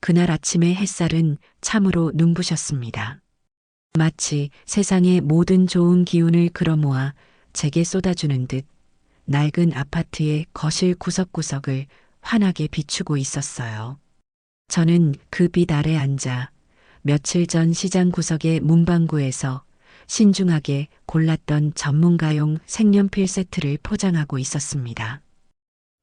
그날 아침의 햇살은 참으로 눈부셨습니다. 마치 세상의 모든 좋은 기운을 끌어모아 제게 쏟아주는 듯 낡은 아파트의 거실 구석구석을 환하게 비추고 있었어요. 저는 그 빛 아래 앉아 며칠 전 시장 구석의 문방구에서 신중하게 골랐던 전문가용 색연필 세트를 포장하고 있었습니다.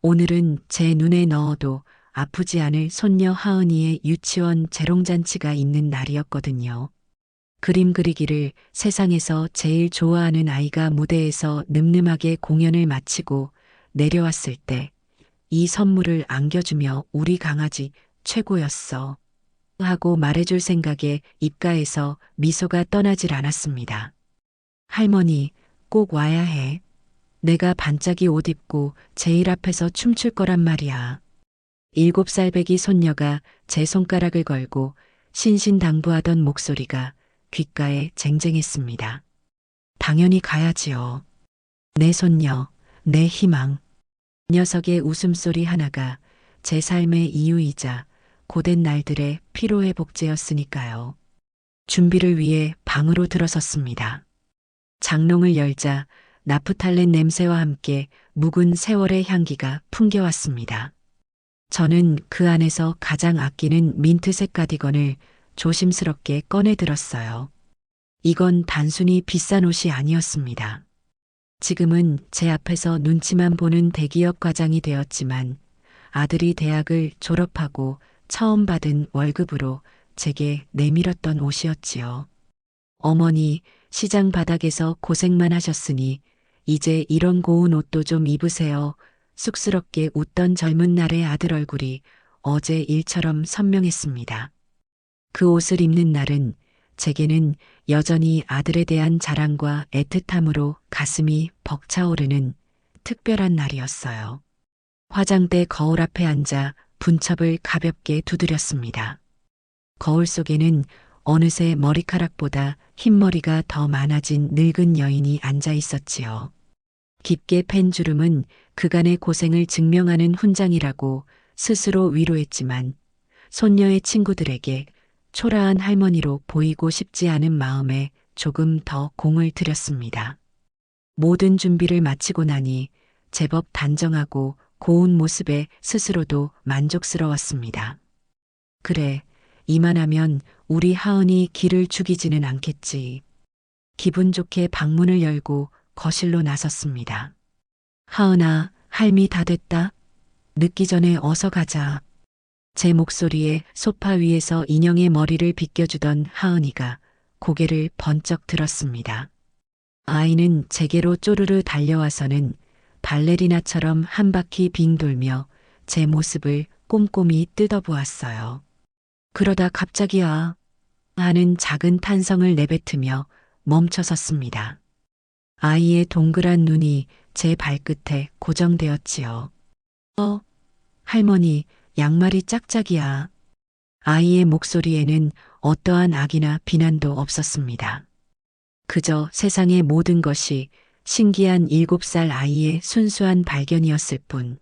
오늘은 제 눈에 넣어도 아프지 않을 손녀 하은이의 유치원 재롱잔치가 있는 날이었거든요. 그림 그리기를 세상에서 제일 좋아하는 아이가 무대에서 늠름하게 공연을 마치고 내려왔을 때 이 선물을 안겨주며 우리 강아지 최고였어 하고 말해줄 생각에 입가에서 미소가 떠나질 않았습니다. 할머니, 꼭 와야 해. 내가 반짝이 옷 입고 제일 앞에서 춤출 거란 말이야. 7살 배기 손녀가 제 손가락을 걸고 신신당부하던 목소리가 귓가에 쟁쟁했습니다. 당연히 가야지요. 내 손녀, 내 희망. 녀석의 웃음소리 하나가 제 삶의 이유이자 고된 날들의 피로회복제였으니까요. 준비를 위해 방으로 들어섰습니다. 장롱을 열자 나프탈렌 냄새와 함께 묵은 세월의 향기가 풍겨왔습니다. 저는 그 안에서 가장 아끼는 민트색 가디건을 조심스럽게 꺼내 들었어요. 이건 단순히 비싼 옷이 아니었습니다. 지금은 제 앞에서 눈치만 보는 대기업 과장이 되었지만 아들이 대학을 졸업하고 처음 받은 월급으로 제게 내밀었던 옷이었지요. 어머니, 시장 바닥에서 고생만 하셨으니 이제 이런 고운 옷도 좀 입으세요. 쑥스럽게 웃던 젊은 날의 아들 얼굴이 어제 일처럼 선명했습니다. 그 옷을 입는 날은 제게는 여전히 아들에 대한 자랑과 애틋함으로 가슴이 벅차오르는 특별한 날이었어요. 화장대 거울 앞에 앉아 분첩을 가볍게 두드렸습니다. 거울 속에는 어느새 머리카락보다 흰머리가 더 많아진 늙은 여인이 앉아 있었지요. 깊게 팬 주름은 그간의 고생을 증명하는 훈장이라고 스스로 위로했지만 손녀의 친구들에게 초라한 할머니로 보이고 싶지 않은 마음에 조금 더 공을 들였습니다. 모든 준비를 마치고 나니 제법 단정하고 고운 모습에 스스로도 만족스러웠습니다. 그래, 이만하면 우리 하은이 기를 죽이지는 않겠지. 기분 좋게 방문을 열고 거실로 나섰습니다. 하은아, 할미 다 됐다. 늦기 전에 어서 가자. 제 목소리에 소파 위에서 인형의 머리를 빗겨주던 하은이가 고개를 번쩍 들었습니다. 아이는 제게로 쪼르르 달려와서는 발레리나처럼 한 바퀴 빙 돌며 제 모습을 꼼꼼히 뜯어보았어요. 그러다 갑자기야 하는 작은 탄성을 내뱉으며 멈춰섰습니다. 아이의 동그란 눈이 제 발끝에 고정되었지요. 할머니, 양말이 짝짝이야. 아이의 목소리에는 어떠한 악이나 비난도 없었습니다. 그저 세상의 모든 것이 신기한 7살 아이의 순수한 발견이었을 뿐.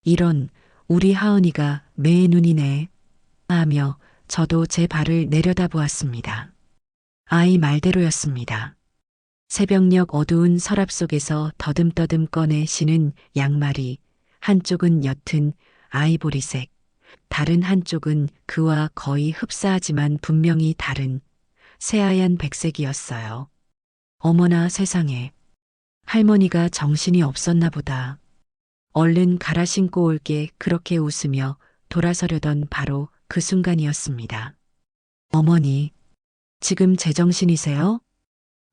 이런 우리 하은이가 매의 눈이네 하며 저도 제 발을 내려다보았습니다. 아이 말대로였습니다. 새벽녘 어두운 서랍 속에서 더듬더듬 꺼내 신은 양말이 한쪽은 옅은 아이보리색, 다른 한쪽은 그와 거의 흡사하지만 분명히 다른 새하얀 백색이었어요. 어머나 세상에. 할머니가 정신이 없었나 보다. 얼른 갈아 신고 올게 그렇게 웃으며 돌아서려던 바로 그 순간이었습니다. 어머니, 지금 제정신이세요?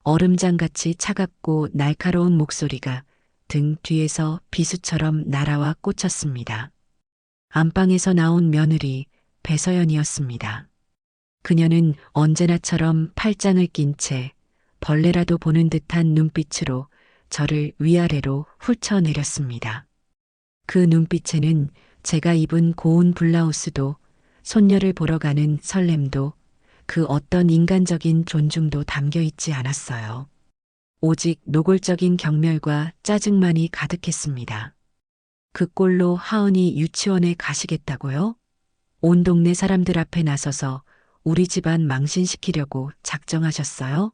얼음장같이 차갑고 날카로운 목소리가 등 뒤에서 비수처럼 날아와 꽂혔습니다. 안방에서 나온 며느리 배서연이었습니다. 그녀는 언제나처럼 팔짱을 낀 채 벌레라도 보는 듯한 눈빛으로 저를 위아래로 훑어내렸습니다. 그 눈빛에는 제가 입은 고운 블라우스도 손녀를 보러 가는 설렘도 그 어떤 인간적인 존중도 담겨 있지 않았어요. 오직 노골적인 경멸과 짜증만이 가득했습니다. 그 꼴로 하은이 유치원에 가시겠다고요? 온 동네 사람들 앞에 나서서 우리 집안 망신시키려고 작정하셨어요?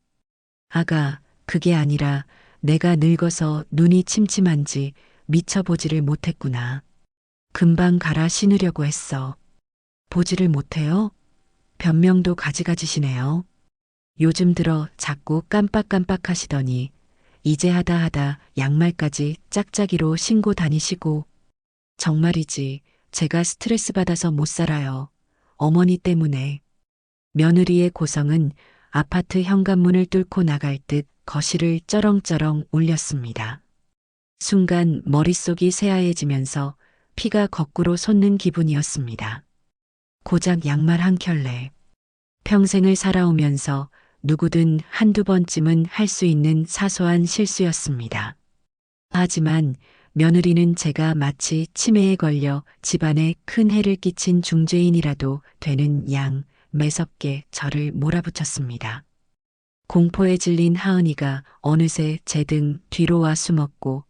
아가, 그게 아니라 내가 늙어서 눈이 침침한지 미쳐보지를 못했구나. 금방 갈아 신으려고 했어. 보지를 못해요? 변명도 가지가지시네요. 요즘 들어 자꾸 깜빡깜빡 하시더니 이제 하다 양말까지 짝짝이로 신고 다니시고. 정말이지 제가 스트레스 받아서 못 살아요. 어머니 때문에. 며느리의 고성은 아파트 현관문을 뚫고 나갈 듯 거실을 쩌렁쩌렁 울렸습니다. 순간 머릿속이 새하얘지면서 피가 거꾸로 솟는 기분이었습니다. 고작 양말 한 켤레. 평생을 살아오면서 누구든 한두 번쯤은 할 수 있는 사소한 실수였습니다. 하지만 며느리는 제가 마치 치매에 걸려 집안에 큰 해를 끼친 중죄인이라도 되는 양 매섭게 저를 몰아붙였습니다. 공포에 질린 하은이가 어느새 제 등 뒤로 와 숨었고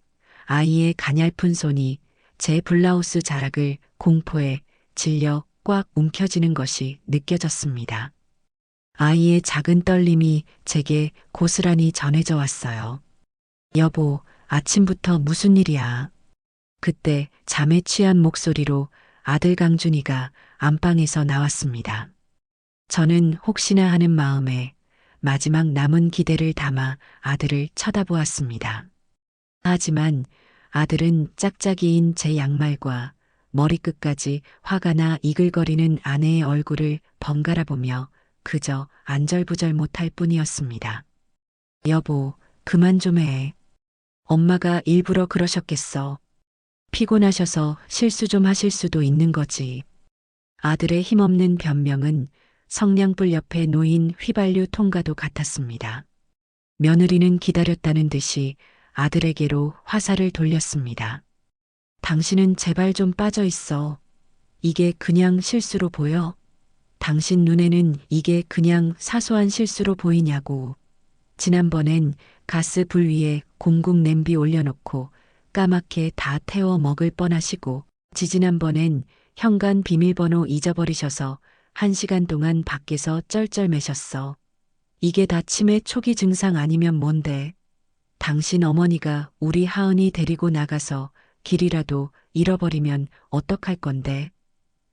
아이의 가냘픈 손이 제 블라우스 자락을 공포에 질려 꽉 움켜쥐는 것이 느껴졌습니다. 아이의 작은 떨림이 제게 고스란히 전해져 왔어요. 여보, 아침부터 무슨 일이야? 그때 잠에 취한 목소리로 아들 강준이가 안방에서 나왔습니다. 저는 혹시나 하는 마음에 마지막 남은 기대를 담아 아들을 쳐다보았습니다. 하지만 아들은 짝짝이인 제 양말과 머리끝까지 화가 나 이글거리는 아내의 얼굴을 번갈아 보며 그저 안절부절 못할 뿐이었습니다. 여보, 그만 좀 해. 엄마가 일부러 그러셨겠어. 피곤하셔서 실수 좀 하실 수도 있는 거지. 아들의 힘없는 변명은 성냥불 옆에 놓인 휘발유 통과도 같았습니다. 며느리는 기다렸다는 듯이 아들에게로 화살을 돌렸습니다. 당신은 제발 좀 빠져 있어. 이게 그냥 실수로 보여? 당신 눈에는 이게 그냥 사소한 실수로 보이냐고. 지난번엔 가스 불 위에 공국 냄비 올려놓고 까맣게 다 태워 먹을 뻔하시고, 지지난번엔 현관 비밀번호 잊어버리셔서 1시간 동안 밖에서 쩔쩔매셨어. 이게 다 치매 초기 증상 아니면 뭔데? 당신 어머니가 우리 하은이 데리고 나가서 길이라도 잃어버리면 어떡할 건데?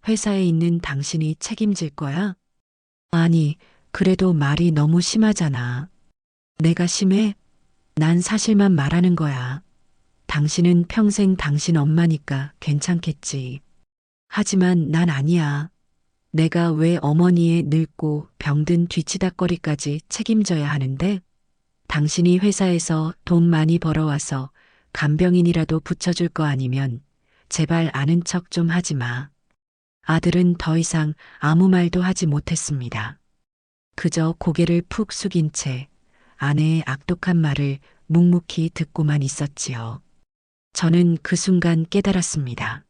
회사에 있는 당신이 책임질 거야? 아니, 그래도 말이 너무 심하잖아. 내가 심해? 난 사실만 말하는 거야. 당신은 평생 당신 엄마니까 괜찮겠지. 하지만 난 아니야. 내가 왜 어머니의 늙고 병든 뒤치다꺼리까지 책임져야 하는데? 당신이 회사에서 돈 많이 벌어와서 간병인이라도 붙여줄 거 아니면 제발 아는 척 좀 하지 마. 아들은 더 이상 아무 말도 하지 못했습니다. 그저 고개를 푹 숙인 채 아내의 악독한 말을 묵묵히 듣고만 있었지요. 저는 그 순간 깨달았습니다.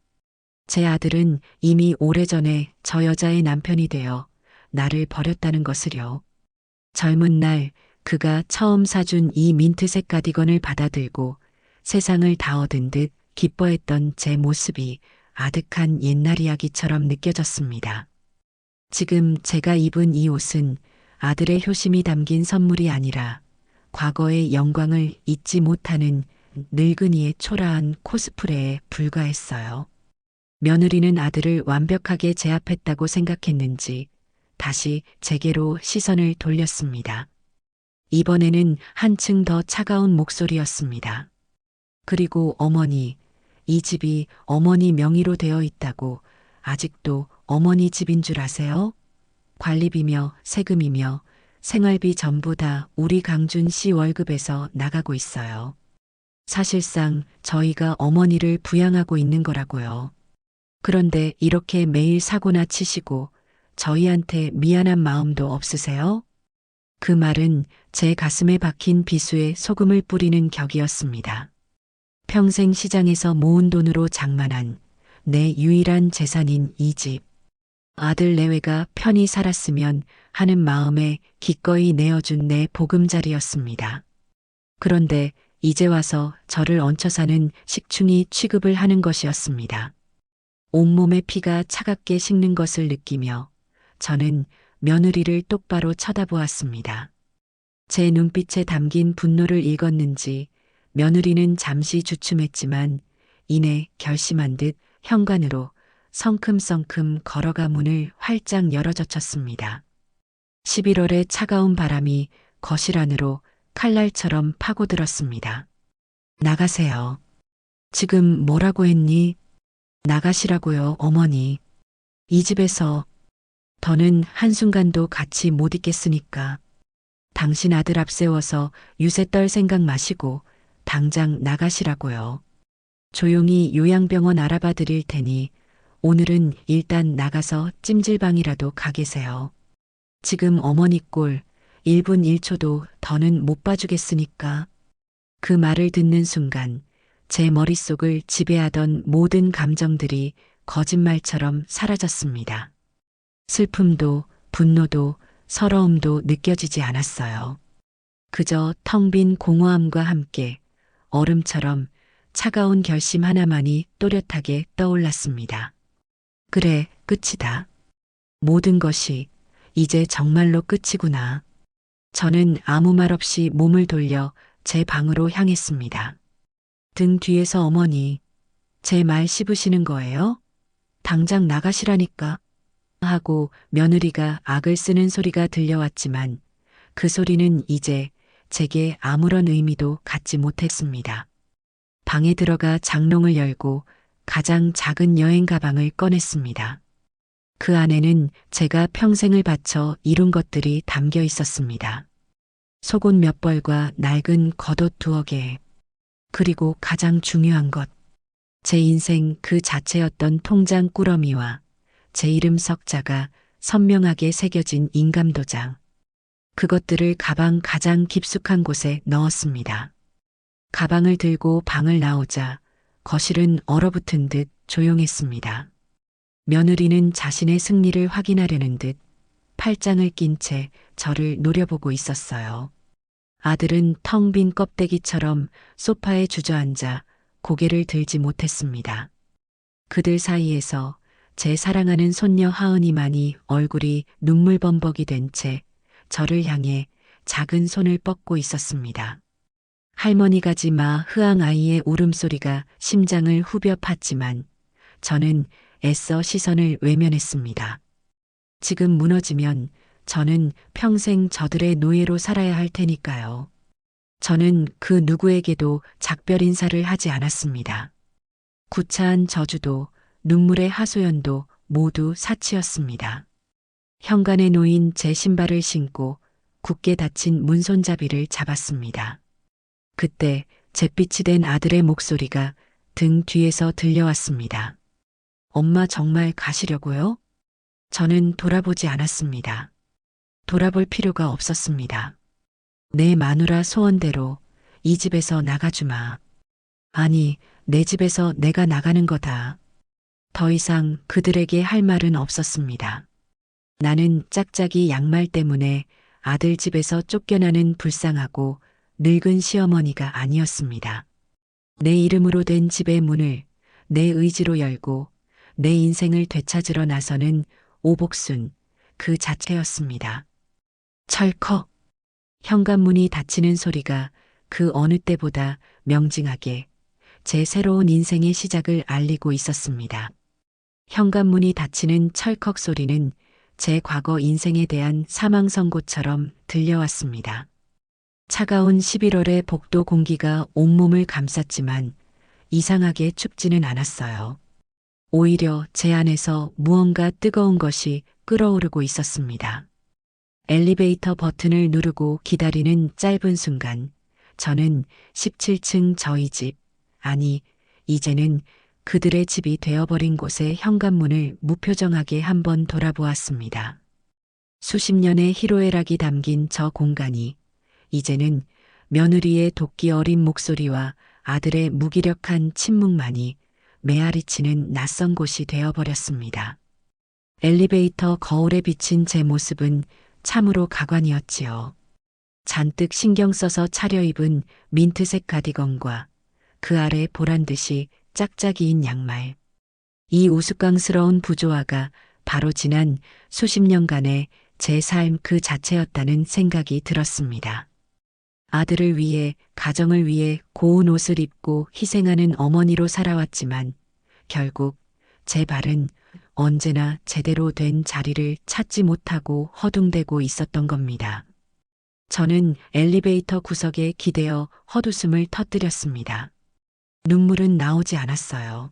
제 아들은 이미 오래전에 저 여자의 남편이 되어 나를 버렸다는 것을요. 젊은 날 그가 처음 사준 이 민트색 가디건을 받아들고 세상을 다 얻은 듯 기뻐했던 제 모습이 아득한 옛날 이야기처럼 느껴졌습니다. 지금 제가 입은 이 옷은 아들의 효심이 담긴 선물이 아니라 과거의 영광을 잊지 못하는 늙은이의 초라한 코스프레에 불과했어요. 며느리는 아들을 완벽하게 제압했다고 생각했는지 다시 제게로 시선을 돌렸습니다. 이번에는 한층 더 차가운 목소리였습니다. 그리고 어머니, 이 집이 어머니 명의로 되어 있다고 아직도 어머니 집인 줄 아세요? 관리비며 세금이며 생활비 전부 다 우리 강준 씨 월급에서 나가고 있어요. 사실상 저희가 어머니를 부양하고 있는 거라고요. 그런데 이렇게 매일 사고나 치시고 저희한테 미안한 마음도 없으세요? 그 말은 제 가슴에 박힌 비수에 소금을 뿌리는 격이었습니다. 평생 시장에서 모은 돈으로 장만한 내 유일한 재산인 이 집. 아들 내외가 편히 살았으면 하는 마음에 기꺼이 내어준 내 보금자리였습니다. 그런데 이제 와서 저를 얹혀 사는 식충이 취급을 하는 것이었습니다. 온몸의 피가 차갑게 식는 것을 느끼며 저는 며느리를 똑바로 쳐다보았습니다. 제 눈빛에 담긴 분노를 읽었는지 며느리는 잠시 주춤했지만 이내 결심한 듯 현관으로 성큼성큼 걸어가 문을 활짝 열어젖혔습니다. 11월의 차가운 바람이 거실 안으로 칼날처럼 파고들었습니다. 나가세요. 지금 뭐라고 했니? 나가시라고요, 어머니. 이 집에서 더는 한순간도 같이 못 있겠으니까. 당신 아들 앞세워서 유세 떨 생각 마시고 당장 나가시라고요. 조용히 요양병원 알아봐 드릴 테니 오늘은 일단 나가서 찜질방이라도 가 계세요. 지금 어머니 꼴 1분 1초도 더는 못 봐주겠으니까. 그 말을 듣는 순간 제 머릿속을 지배하던 모든 감정들이 거짓말처럼 사라졌습니다. 슬픔도 분노도 서러움도 느껴지지 않았어요. 그저 텅 빈 공허함과 함께 얼음처럼 차가운 결심 하나만이 또렷하게 떠올랐습니다. 그래, 끝이다. 모든 것이 이제 정말로 끝이구나. 저는 아무 말 없이 몸을 돌려 제 방으로 향했습니다. 등 뒤에서 어머니, 제 말 씹으시는 거예요? 당장 나가시라니까. 하고 며느리가 악을 쓰는 소리가 들려왔지만 그 소리는 이제 제게 아무런 의미도 갖지 못했습니다. 방에 들어가 장롱을 열고 가장 작은 여행 가방을 꺼냈습니다. 그 안에는 제가 평생을 바쳐 이룬 것들이 담겨 있었습니다. 속옷 몇 벌과 낡은 겉옷 2개, 그리고 가장 중요한 것, 제 인생 그 자체였던 통장 꾸러미와 제 이름 석자가 선명하게 새겨진 인감도장. 그것들을 가방 가장 깊숙한 곳에 넣었습니다. 가방을 들고 방을 나오자 거실은 얼어붙은 듯 조용했습니다. 며느리는 자신의 승리를 확인하려는 듯 팔짱을 낀 채 저를 노려보고 있었어요. 아들은 텅 빈 껍데기처럼 소파에 주저앉아 고개를 들지 못했습니다. 그들 사이에서 제 사랑하는 손녀 하은이만이 얼굴이 눈물범벅이 된 채 저를 향해 작은 손을 뻗고 있었습니다. 할머니 가지 마 흐앙 아이의 울음소리가 심장을 후벼 팠지만 저는 애써 시선을 외면했습니다. 지금 무너지면 저는 평생 저들의 노예로 살아야 할 테니까요. 저는 그 누구에게도 작별 인사를 하지 않았습니다. 구차한 저주도 눈물의 하소연도 모두 사치였습니다. 현관에 놓인 제 신발을 신고 굳게 닫힌 문손잡이를 잡았습니다. 그때 잿빛이 된 아들의 목소리가 등 뒤에서 들려왔습니다. 엄마 정말 가시려고요? 저는 돌아보지 않았습니다. 돌아볼 필요가 없었습니다. 내 마누라 소원대로 이 집에서 나가주마. 아니, 내 집에서 내가 나가는 거다. 더 이상 그들에게 할 말은 없었습니다. 나는 짝짝이 양말 때문에 아들 집에서 쫓겨나는 불쌍하고 늙은 시어머니가 아니었습니다. 내 이름으로 된 집의 문을 내 의지로 열고 내 인생을 되찾으러 나서는 오복순 그 자체였습니다. 철컥. 현관문이 닫히는 소리가 그 어느 때보다 명징하게 제 새로운 인생의 시작을 알리고 있었습니다. 현관문이 닫히는 철컥 소리는 제 과거 인생에 대한 사망 선고처럼 들려왔습니다. 차가운 11월의 복도 공기가 온몸을 감쌌지만 이상하게 춥지는 않았어요. 오히려 제 안에서 무언가 뜨거운 것이 끓어오르고 있었습니다. 엘리베이터 버튼을 누르고 기다리는 짧은 순간 저는 17층 저희 집, 아니 이제는 그들의 집이 되어버린 곳의 현관문을 무표정하게 한번 돌아보았습니다. 수십 년의 희로애락이 담긴 저 공간이 이제는 며느리의 도끼 어린 목소리와 아들의 무기력한 침묵만이 메아리치는 낯선 곳이 되어버렸습니다. 엘리베이터 거울에 비친 제 모습은 참으로 가관이었지요. 잔뜩 신경 써서 차려입은 민트색 가디건과 그 아래 보란듯이 짝짝이인 양말. 이 우스꽝스러운 부조화가 바로 지난 수십 년간의 제 삶 그 자체였다는 생각이 들었습니다. 아들을 위해, 가정을 위해 고운 옷을 입고 희생하는 어머니로 살아왔지만 결국 제 발은 언제나 제대로 된 자리를 찾지 못하고 허둥대고 있었던 겁니다. 저는 엘리베이터 구석에 기대어 헛웃음을 터뜨렸습니다. 눈물은 나오지 않았어요.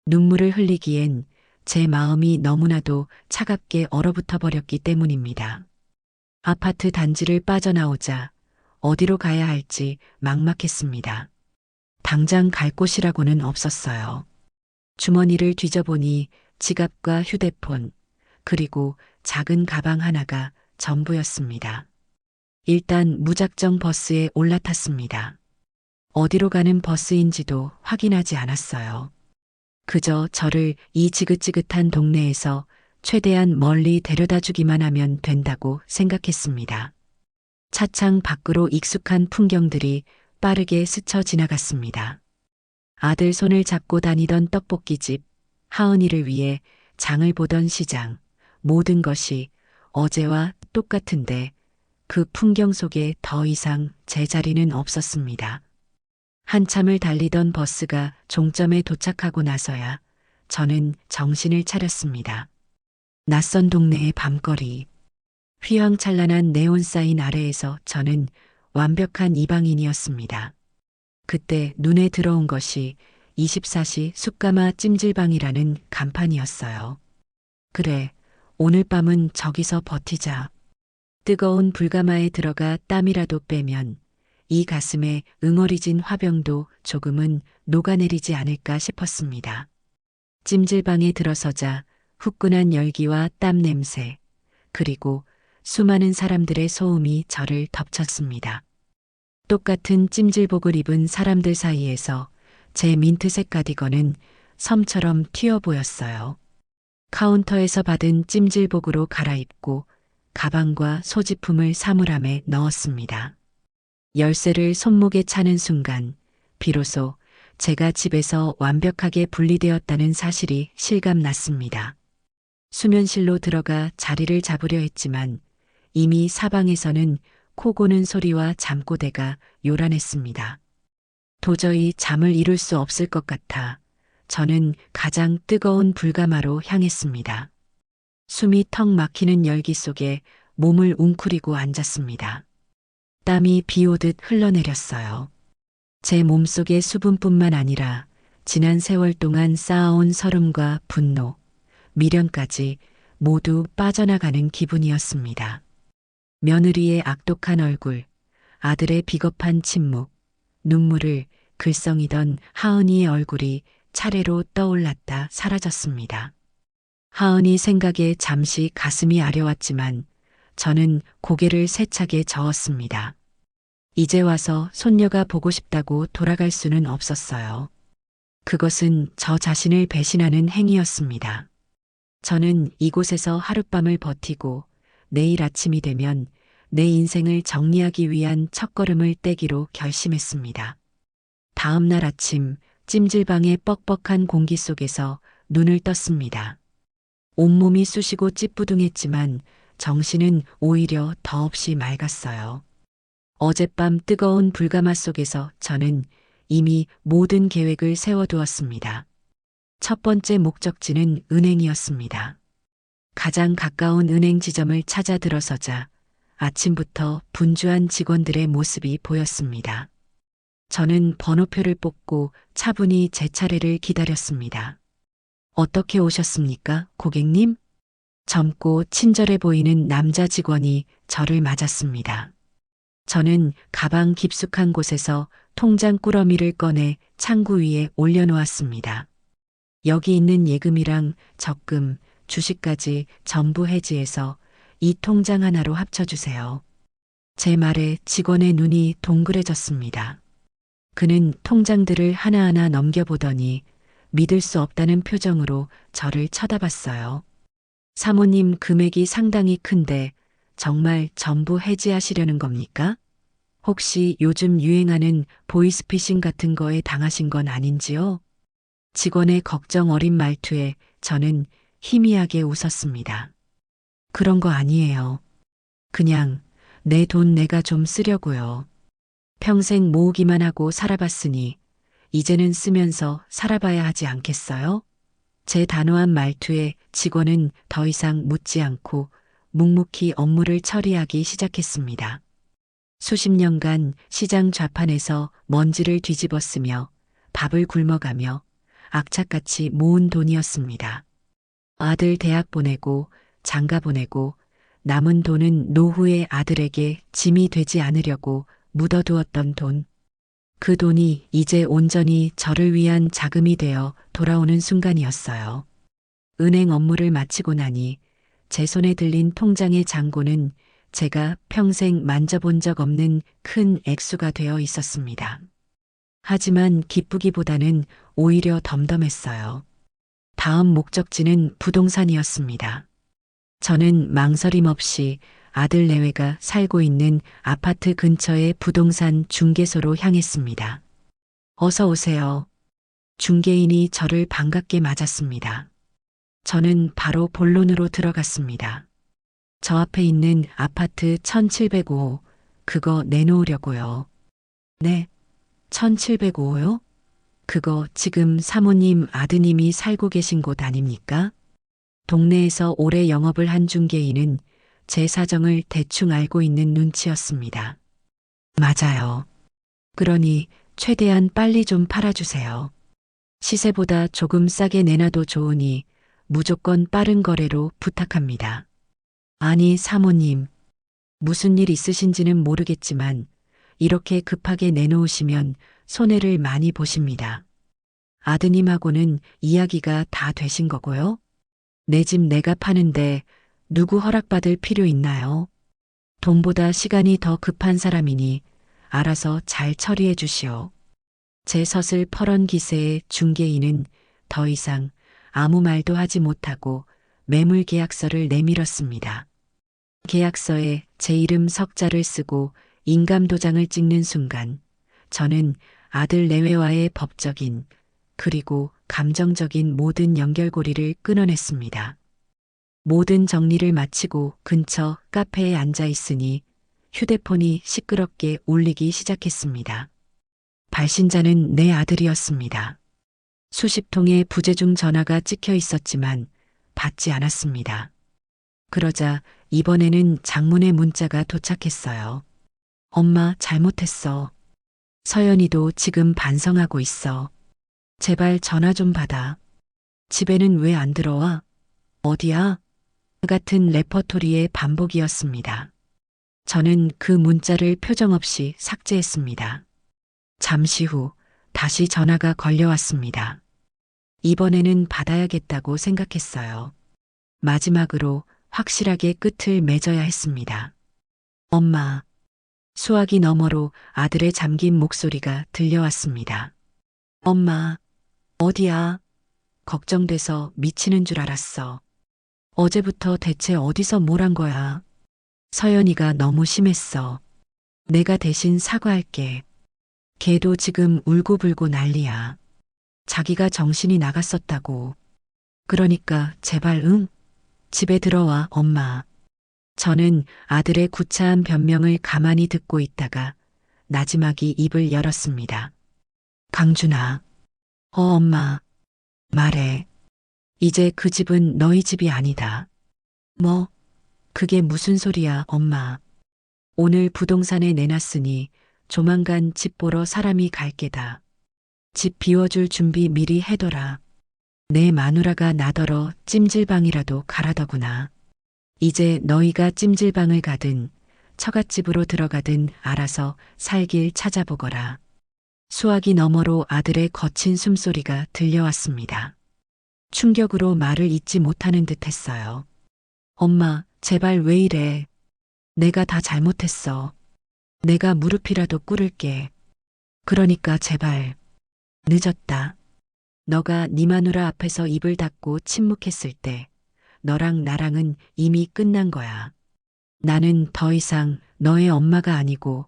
눈물을 흘리기엔 제 마음이 너무나도 차갑게 얼어붙어 버렸기 때문입니다. 아파트 단지를 빠져나오자 어디로 가야 할지 막막했습니다. 당장 갈 곳이라고는 없었어요. 주머니를 뒤져보니 지갑과 휴대폰, 그리고 작은 가방 하나가 전부였습니다. 일단 무작정 버스에 올라탔습니다. 어디로 가는 버스인지도 확인하지 않았어요. 그저 저를 이 지긋지긋한 동네에서 최대한 멀리 데려다 주기만 하면 된다고 생각했습니다. 차창 밖으로 익숙한 풍경들이 빠르게 스쳐 지나갔습니다. 아들 손을 잡고 다니던 떡볶이집, 하은이를 위해 장을 보던 시장, 모든 것이 어제와 똑같은데 그 풍경 속에 더 이상 제 자리는 없었습니다. 한참을 달리던 버스가 종점에 도착하고 나서야 저는 정신을 차렸습니다. 낯선 동네의 밤거리, 휘황찬란한 네온사인 아래에서 저는 완벽한 이방인이었습니다. 그때 눈에 들어온 것이 24시 숯가마 찜질방이라는 간판이었어요. 그래, 오늘 밤은 저기서 버티자. 뜨거운 불가마에 들어가 땀이라도 빼면 이 가슴에 응어리진 화병도 조금은 녹아내리지 않을까 싶었습니다. 찜질방에 들어서자 후끈한 열기와 땀 냄새, 그리고 수많은 사람들의 소음이 저를 덮쳤습니다. 똑같은 찜질복을 입은 사람들 사이에서 제 민트색 가디건은 섬처럼 튀어 보였어요. 카운터에서 받은 찜질복으로 갈아입고 가방과 소지품을 사물함에 넣었습니다. 열쇠를 손목에 차는 순간 비로소 제가 집에서 완벽하게 분리되었다는 사실이 실감났습니다. 수면실로 들어가 자리를 잡으려 했지만 이미 사방에서는 코 고는 소리와 잠꼬대가 요란했습니다. 도저히 잠을 이룰 수 없을 것 같아 저는 가장 뜨거운 불가마로 향했습니다. 숨이 턱 막히는 열기 속에 몸을 웅크리고 앉았습니다. 땀이 비 오듯 흘러내렸어요. 제 몸속의 수분뿐만 아니라 지난 세월 동안 쌓아온 서름과 분노, 미련까지 모두 빠져나가는 기분이었습니다. 며느리의 악독한 얼굴, 아들의 비겁한 침묵, 눈물을 글썽이던 하은이의 얼굴이 차례로 떠올랐다 사라졌습니다. 하은이 생각에 잠시 가슴이 아려왔지만 저는 고개를 세차게 저었습니다. 이제 와서 손녀가 보고 싶다고 돌아갈 수는 없었어요. 그것은 저 자신을 배신하는 행위였습니다. 저는 이곳에서 하룻밤을 버티고 내일 아침이 되면 내 인생을 정리하기 위한 첫걸음을 떼기로 결심했습니다. 다음 날 아침 찜질방의 뻑뻑한 공기 속에서 눈을 떴습니다. 온몸이 쑤시고 찌뿌둥했지만 정신은 오히려 더없이 맑았어요. 어젯밤 뜨거운 불가마 속에서 저는 이미 모든 계획을 세워두었습니다. 첫 번째 목적지는 은행이었습니다. 가장 가까운 은행 지점을 찾아 들어서자 아침부터 분주한 직원들의 모습이 보였습니다. 저는 번호표를 뽑고 차분히 제 차례를 기다렸습니다. 어떻게 오셨습니까, 고객님? 젊고 친절해 보이는 남자 직원이 저를 맞았습니다. 저는 가방 깊숙한 곳에서 통장 꾸러미를 꺼내 창구 위에 올려놓았습니다. 여기 있는 예금이랑 적금, 주식까지 전부 해지해서 이 통장 하나로 합쳐주세요. 제 말에 직원의 눈이 동그래졌습니다. 그는 통장들을 하나하나 넘겨보더니 믿을 수 없다는 표정으로 저를 쳐다봤어요. 사모님, 금액이 상당히 큰데 정말 전부 해지하시려는 겁니까? 혹시 요즘 유행하는 보이스피싱 같은 거에 당하신 건 아닌지요? 직원의 걱정 어린 말투에 저는 희미하게 웃었습니다. 그런 거 아니에요. 그냥 내 돈 내가 좀 쓰려고요. 평생 모으기만 하고 살아봤으니 이제는 쓰면서 살아봐야 하지 않겠어요? 제 단호한 말투에 직원은 더 이상 묻지 않고 묵묵히 업무를 처리하기 시작했습니다. 수십 년간 시장 좌판에서 먼지를 뒤집어쓰며 밥을 굶어가며 악착같이 모은 돈이었습니다. 아들 대학 보내고 장가 보내고 남은 돈은 노후의 아들에게 짐이 되지 않으려고 묻어두었던 돈. 그 돈이 이제 온전히 저를 위한 자금이 되어 돌아오는 순간이었어요. 은행 업무를 마치고 나니 제 손에 들린 통장의 잔고는 제가 평생 만져본 적 없는 큰 액수가 되어 있었습니다. 하지만 기쁘기보다는 오히려 덤덤했어요. 다음 목적지는 부동산이었습니다. 저는 망설임 없이 아들 내외가 살고 있는 아파트 근처의 부동산 중개소로 향했습니다. 어서 오세요. 중개인이 저를 반갑게 맞았습니다. 저는 바로 본론으로 들어갔습니다. 저 앞에 있는 아파트 1705, 그거 내놓으려고요. 네, 1705요? 그거 지금 사모님 아드님이 살고 계신 곳 아닙니까? 동네에서 오래 영업을 한 중개인은 제 사정을 대충 알고 있는 눈치였습니다. 맞아요. 그러니 최대한 빨리 좀 팔아주세요. 시세보다 조금 싸게 내놔도 좋으니 무조건 빠른 거래로 부탁합니다. 아니, 사모님. 무슨 일 있으신지는 모르겠지만 이렇게 급하게 내놓으시면 손해를 많이 보십니다. 아드님하고는 이야기가 다 되신 거고요. 내 집 내가 파는데 누구 허락받을 필요 있나요? 돈보다 시간이 더 급한 사람이니 알아서 잘 처리해 주시오. 제 서슬 퍼런 기세에 중개인은 더 이상 아무 말도 하지 못하고 매물 계약서를 내밀었습니다. 계약서에 제 이름 석자를 쓰고 인감 도장을 찍는 순간 저는 아들 내외와의 법적인 그리고 감정적인 모든 연결고리를 끊어냈습니다. 모든 정리를 마치고 근처 카페에 앉아 있으니 휴대폰이 시끄럽게 울리기 시작했습니다. 발신자는 내 아들이었습니다. 수십 통의 부재중 전화가 찍혀 있었지만 받지 않았습니다. 그러자 이번에는 장문의 문자가 도착했어요. 엄마, 잘못했어. 서연이도 지금 반성하고 있어. 제발 전화 좀 받아. 집에는 왜 안 들어와? 어디야? 같은 레퍼토리의 반복이었습니다. 저는 그 문자를 표정 없이 삭제했습니다. 잠시 후 다시 전화가 걸려왔습니다. 이번에는 받아야겠다고 생각했어요. 마지막으로 확실하게 끝을 맺어야 했습니다. 엄마. 수화기 너머로 아들의 잠긴 목소리가 들려왔습니다. 엄마, 어디야? 걱정돼서 미치는 줄 알았어. 어제부터 대체 어디서 뭘 한 거야? 서연이가 너무 심했어. 내가 대신 사과할게. 걔도 지금 울고불고 난리야. 자기가 정신이 나갔었다고. 그러니까 제발 응? 집에 들어와, 엄마. 저는 아들의 구차한 변명을 가만히 듣고 있다가 나지막이 입을 열었습니다. 강준아. 엄마. 말해. 이제 그 집은 너희 집이 아니다. 뭐? 그게 무슨 소리야, 엄마. 오늘 부동산에 내놨으니 조만간 집 보러 사람이 갈 게다. 집 비워줄 준비 미리 해둬라. 내 마누라가 나더러 찜질방이라도 가라더구나. 이제 너희가 찜질방을 가든 처갓집으로 들어가든 알아서 살 길 찾아보거라. 수화기 너머로 아들의 거친 숨소리가 들려왔습니다. 충격으로 말을 잇지 못하는 듯 했어요. 엄마, 제발 왜 이래. 내가 다 잘못했어. 내가 무릎이라도 꿇을게. 그러니까 제발. 늦었다. 너가 네 마누라 앞에서 입을 닫고 침묵했을 때 너랑 나랑은 이미 끝난 거야. 나는 더 이상 너의 엄마가 아니고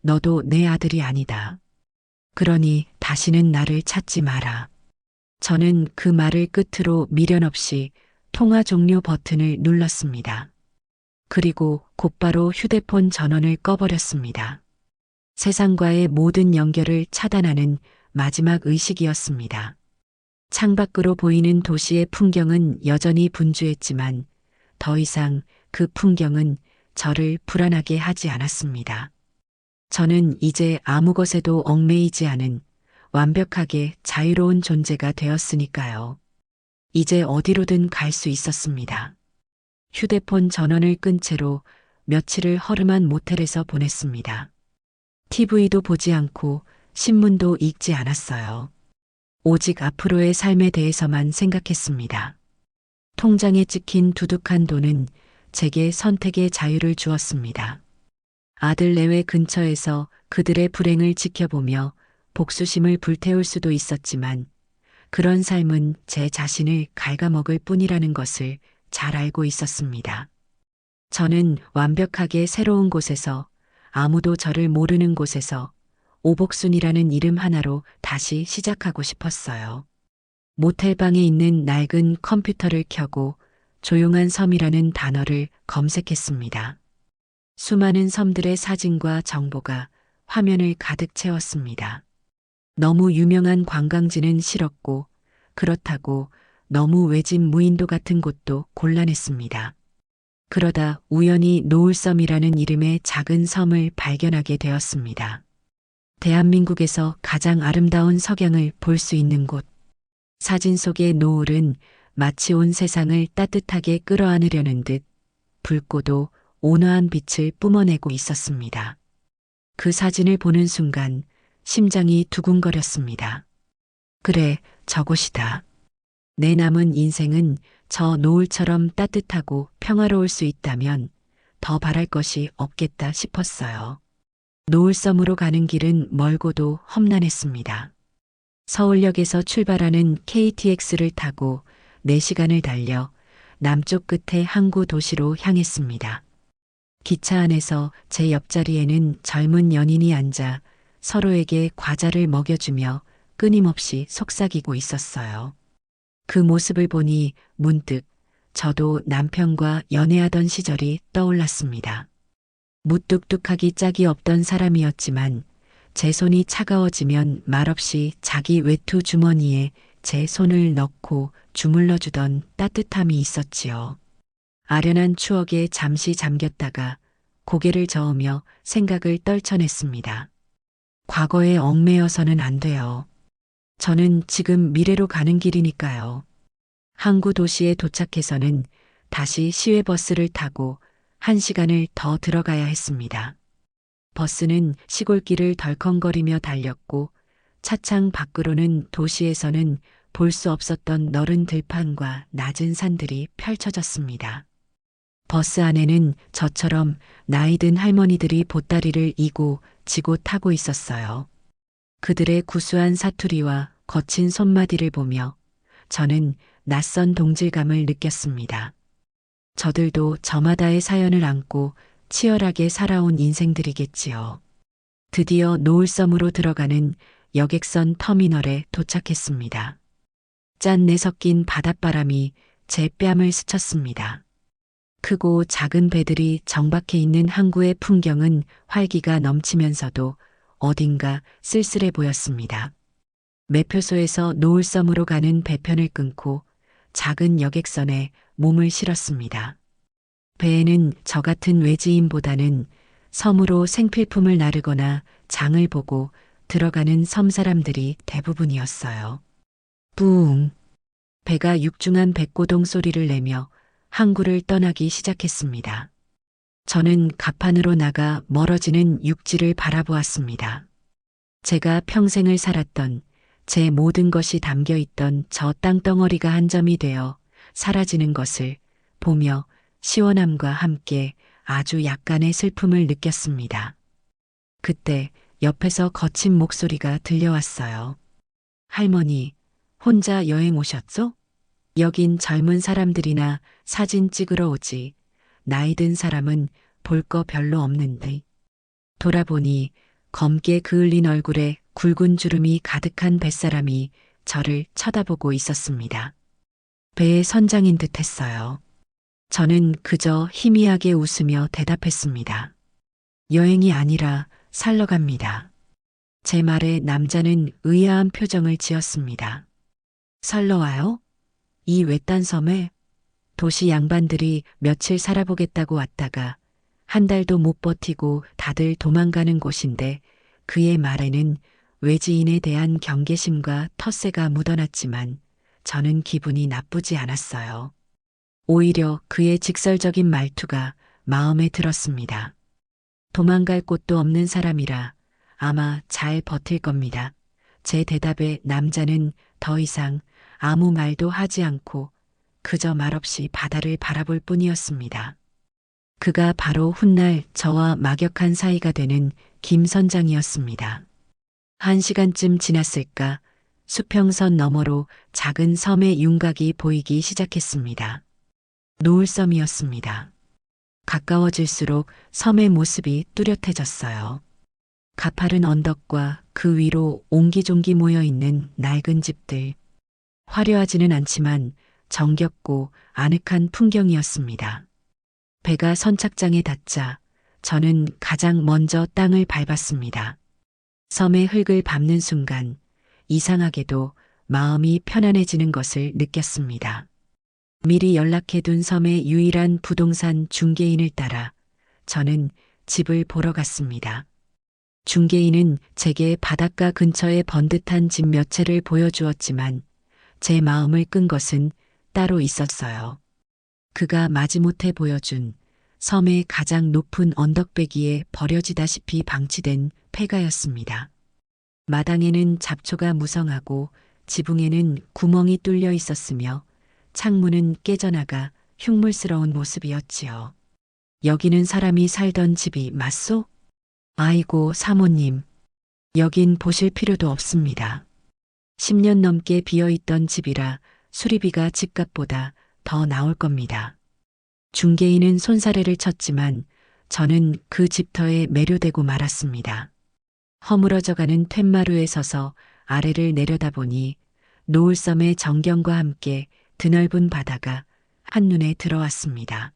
너도 내 아들이 아니다. 그러니 다시는 나를 찾지 마라. 저는 그 말을 끝으로 미련 없이 통화 종료 버튼을 눌렀습니다. 그리고 곧바로 휴대폰 전원을 꺼버렸습니다. 세상과의 모든 연결을 차단하는 마지막 의식이었습니다. 창밖으로 보이는 도시의 풍경은 여전히 분주했지만 더 이상 그 풍경은 저를 불안하게 하지 않았습니다. 저는 이제 아무 것에도 얽매이지 않은 완벽하게 자유로운 존재가 되었으니까요. 이제 어디로든 갈 수 있었습니다. 휴대폰 전원을 끈 채로 며칠을 허름한 모텔에서 보냈습니다. TV도 보지 않고 신문도 읽지 않았어요. 오직 앞으로의 삶에 대해서만 생각했습니다. 통장에 찍힌 두둑한 돈은 제게 선택의 자유를 주었습니다. 아들 내외 근처에서 그들의 불행을 지켜보며 복수심을 불태울 수도 있었지만 그런 삶은 제 자신을 갉아먹을 뿐이라는 것을 잘 알고 있었습니다. 저는 완벽하게 새로운 곳에서 아무도 저를 모르는 곳에서 오복순이라는 이름 하나로 다시 시작하고 싶었어요. 모텔방에 있는 낡은 컴퓨터를 켜고 조용한 섬이라는 단어를 검색했습니다. 수많은 섬들의 사진과 정보가 화면을 가득 채웠습니다. 너무 유명한 관광지는 싫었고 그렇다고 너무 외진 무인도 같은 곳도 곤란했습니다. 그러다 우연히 노을섬이라는 이름의 작은 섬을 발견하게 되었습니다. 대한민국에서 가장 아름다운 석양을 볼 수 있는 곳. 사진 속의 노을은 마치 온 세상을 따뜻하게 끌어안으려는 듯 붉고도 온화한 빛을 뿜어내고 있었습니다. 그 사진을 보는 순간 심장이 두근거렸습니다. 그래, 저곳이다. 내 남은 인생은 저 노을처럼 따뜻하고 평화로울 수 있다면 더 바랄 것이 없겠다 싶었어요. 노을섬으로 가는 길은 멀고도 험난했습니다. 서울역에서 출발하는 KTX를 타고 4시간을 달려 남쪽 끝의 항구 도시로 향했습니다. 기차 안에서 제 옆자리에는 젊은 연인이 앉아 서로에게 과자를 먹여주며 끊임없이 속삭이고 있었어요. 그 모습을 보니 문득 저도 남편과 연애하던 시절이 떠올랐습니다. 무뚝뚝하기 짝이 없던 사람이었지만 제 손이 차가워지면 말없이 자기 외투 주머니에 제 손을 넣고 주물러주던 따뜻함이 있었지요. 아련한 추억에 잠시 잠겼다가 고개를 저으며 생각을 떨쳐냈습니다. 과거에 얽매여서는 안 돼요. 저는 지금 미래로 가는 길이니까요. 항구 도시에 도착해서는 다시 시외버스를 타고 1시간을 더 들어가야 했습니다. 버스는 시골길을 덜컹거리며 달렸고 차창 밖으로는 도시에서는 볼 수 없었던 너른 들판과 낮은 산들이 펼쳐졌습니다. 버스 안에는 저처럼 나이든 할머니들이 보따리를 이고 지고 타고 있었어요. 그들의 구수한 사투리와 거친 손마디를 보며 저는 낯선 동질감을 느꼈습니다. 저들도 저마다의 사연을 안고 치열하게 살아온 인생들이겠지요. 드디어 노을섬으로 들어가는 여객선 터미널에 도착했습니다. 짠내 섞인 바닷바람이 제 뺨을 스쳤습니다. 크고 작은 배들이 정박해 있는 항구의 풍경은 활기가 넘치면서도 어딘가 쓸쓸해 보였습니다. 매표소에서 노을섬으로 가는 배편을 끊고 작은 여객선에 몸을 실었습니다. 배에는 저 같은 외지인보다는 섬으로 생필품을 나르거나 장을 보고 들어가는 섬 사람들이 대부분이었어요. 부웅. 배가 육중한 백고동 소리를 내며 항구를 떠나기 시작했습니다. 저는 갑판으로 나가 멀어지는 육지를 바라보았습니다. 제가 평생을 살았던 제 모든 것이 담겨 있던 저 땅덩어리가 한 점이 되어 사라지는 것을 보며 시원함과 함께 아주 약간의 슬픔을 느꼈습니다. 그때 옆에서 거친 목소리가 들려왔어요. 할머니, 혼자 여행 오셨죠? 여긴 젊은 사람들이나 사진 찍으러 오지. 나이 든 사람은 볼 거 별로 없는데. 돌아보니 검게 그을린 얼굴에 굵은 주름이 가득한 뱃사람이 저를 쳐다보고 있었습니다. 배의 선장인 듯 했어요. 저는 그저 희미하게 웃으며 대답했습니다. 여행이 아니라 살러 갑니다. 제 말에 남자는 의아한 표정을 지었습니다. 살러 와요? 이 외딴 섬에? 도시 양반들이 며칠 살아보겠다고 왔다가 한 달도 못 버티고 다들 도망가는 곳인데 그의 말에는 외지인에 대한 경계심과 텃세가 묻어났지만 저는 기분이 나쁘지 않았어요. 오히려 그의 직설적인 말투가 마음에 들었습니다. 도망갈 곳도 없는 사람이라 아마 잘 버틸 겁니다. 제 대답에 남자는 더 이상 아무 말도 하지 않고 그저 말없이 바다를 바라볼 뿐이었습니다. 그가 바로 훗날 저와 막역한 사이가 되는 김 선장이었습니다. 1시간쯤 지났을까 수평선 너머로 작은 섬의 윤곽이 보이기 시작했습니다. 노을섬이었습니다. 가까워질수록 섬의 모습이 뚜렷해졌어요. 가파른 언덕과 그 위로 옹기종기 모여있는 낡은 집들. 화려하지는 않지만 정겹고 아늑한 풍경이었습니다. 배가 선착장에 닿자 저는 가장 먼저 땅을 밟았습니다. 섬의 흙을 밟는 순간 이상하게도 마음이 편안해지는 것을 느꼈습니다. 미리 연락해둔 섬의 유일한 부동산 중개인을 따라 저는 집을 보러 갔습니다. 중개인은 제게 바닷가 근처에 번듯한 집 몇 채를 보여주었지만 제 마음을 끈 것은 따로 있었어요. 그가 마지못해 보여준 섬의 가장 높은 언덕배기에 버려지다시피 방치된 폐가였습니다. 마당에는 잡초가 무성하고 지붕에는 구멍이 뚫려 있었으며 창문은 깨져나가 흉물스러운 모습이었지요. 여기는 사람이 살던 집이 맞소? 아이고 사모님, 여긴 보실 필요도 없습니다. 10년 넘게 비어있던 집이라 수리비가 집값보다 더 나올 겁니다. 중개인은 손사래를 쳤지만 저는 그 집터에 매료되고 말았습니다. 허물어져가는 툇마루에 서서 아래를 내려다보니 노을섬의 정경과 함께 드넓은 바다가 한눈에 들어왔습니다.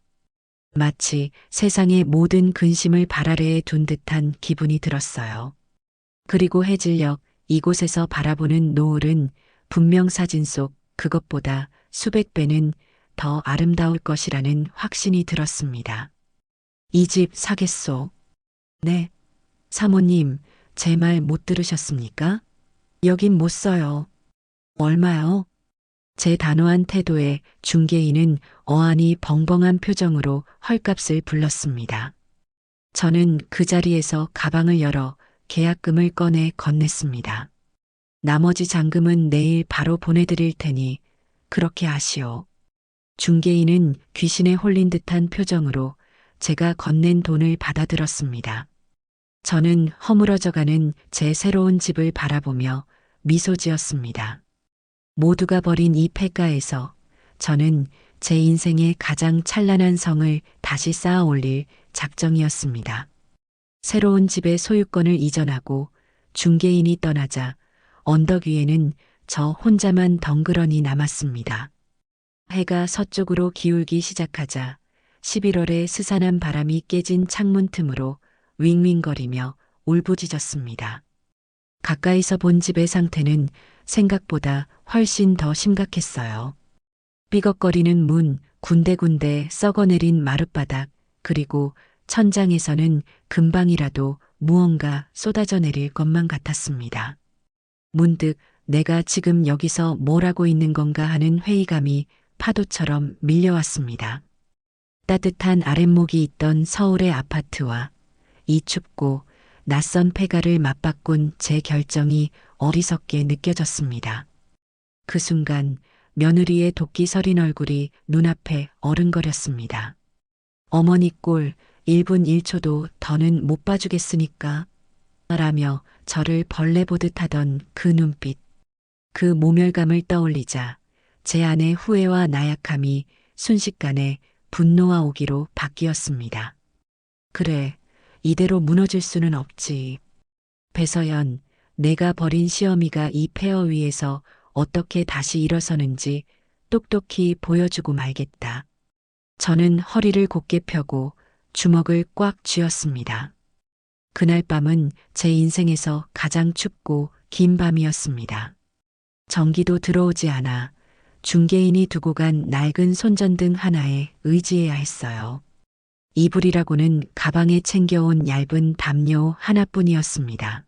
마치 세상의 모든 근심을 발 아래에 둔 듯한 기분이 들었어요. 그리고 해질녘 이곳에서 바라보는 노을은 분명 사진 속 그것보다 수백 배는 더 아름다울 것이라는 확신이 들었습니다. 이 집 사겠소? 네. 사모님, 제 말 못 들으셨습니까? 여긴 못 써요. 얼마요? 제 단호한 태도에 중개인은 어안이 벙벙한 표정으로 헐값을 불렀습니다. 저는 그 자리에서 가방을 열어 계약금을 꺼내 건넸습니다. 나머지 잔금은 내일 바로 보내드릴 테니 그렇게 하시오. 중개인은 귀신에 홀린 듯한 표정으로 제가 건넨 돈을 받아들었습니다. 저는 허물어져가는 제 새로운 집을 바라보며 미소 지었습니다. 모두가 버린 이 폐가에서 저는 제 인생의 가장 찬란한 성을 다시 쌓아 올릴 작정이었습니다. 새로운 집의 소유권을 이전하고 중개인이 떠나자 언덕 위에는 저 혼자만 덩그러니 남았습니다. 해가 서쪽으로 기울기 시작하자 11월의 스산한 바람이 깨진 창문 틈으로 윙윙거리며 울부짖었습니다. 가까이서 본 집의 상태는 생각보다 훨씬 더 심각했어요. 삐걱거리는 문, 군데군데 썩어내린 마룻바닥, 그리고 천장에서는 금방이라도 무언가 쏟아져 내릴 것만 같았습니다. 문득 내가 지금 여기서 뭘 하고 있는 건가 하는 회의감이 파도처럼 밀려왔습니다. 따뜻한 아랫목이 있던 서울의 아파트와 이 춥고 낯선 폐가를 맞바꾼 제 결정이 어리석게 느껴졌습니다. 그 순간 며느리의 도끼 서린 얼굴이 눈앞에 어른거렸습니다. 어머니 꼴 1분 1초도 더는 못 봐주겠으니까 라며 저를 벌레 보듯 하던 그 눈빛, 그 모멸감을 떠올리자 제 안의 후회와 나약함이 순식간에 분노와 오기로 바뀌었습니다. 그래, 이대로 무너질 수는 없지. 배서연, 내가 버린 시어미가 이 폐허 위에서 어떻게 다시 일어서는지 똑똑히 보여주고 말겠다. 저는 허리를 곧게 펴고 주먹을 꽉 쥐었습니다. 그날 밤은 제 인생에서 가장 춥고 긴 밤이었습니다. 전기도 들어오지 않아 중개인이 두고 간 낡은 손전등 하나에 의지해야 했어요. 이불이라고는 가방에 챙겨온 얇은 담요 하나뿐이었습니다.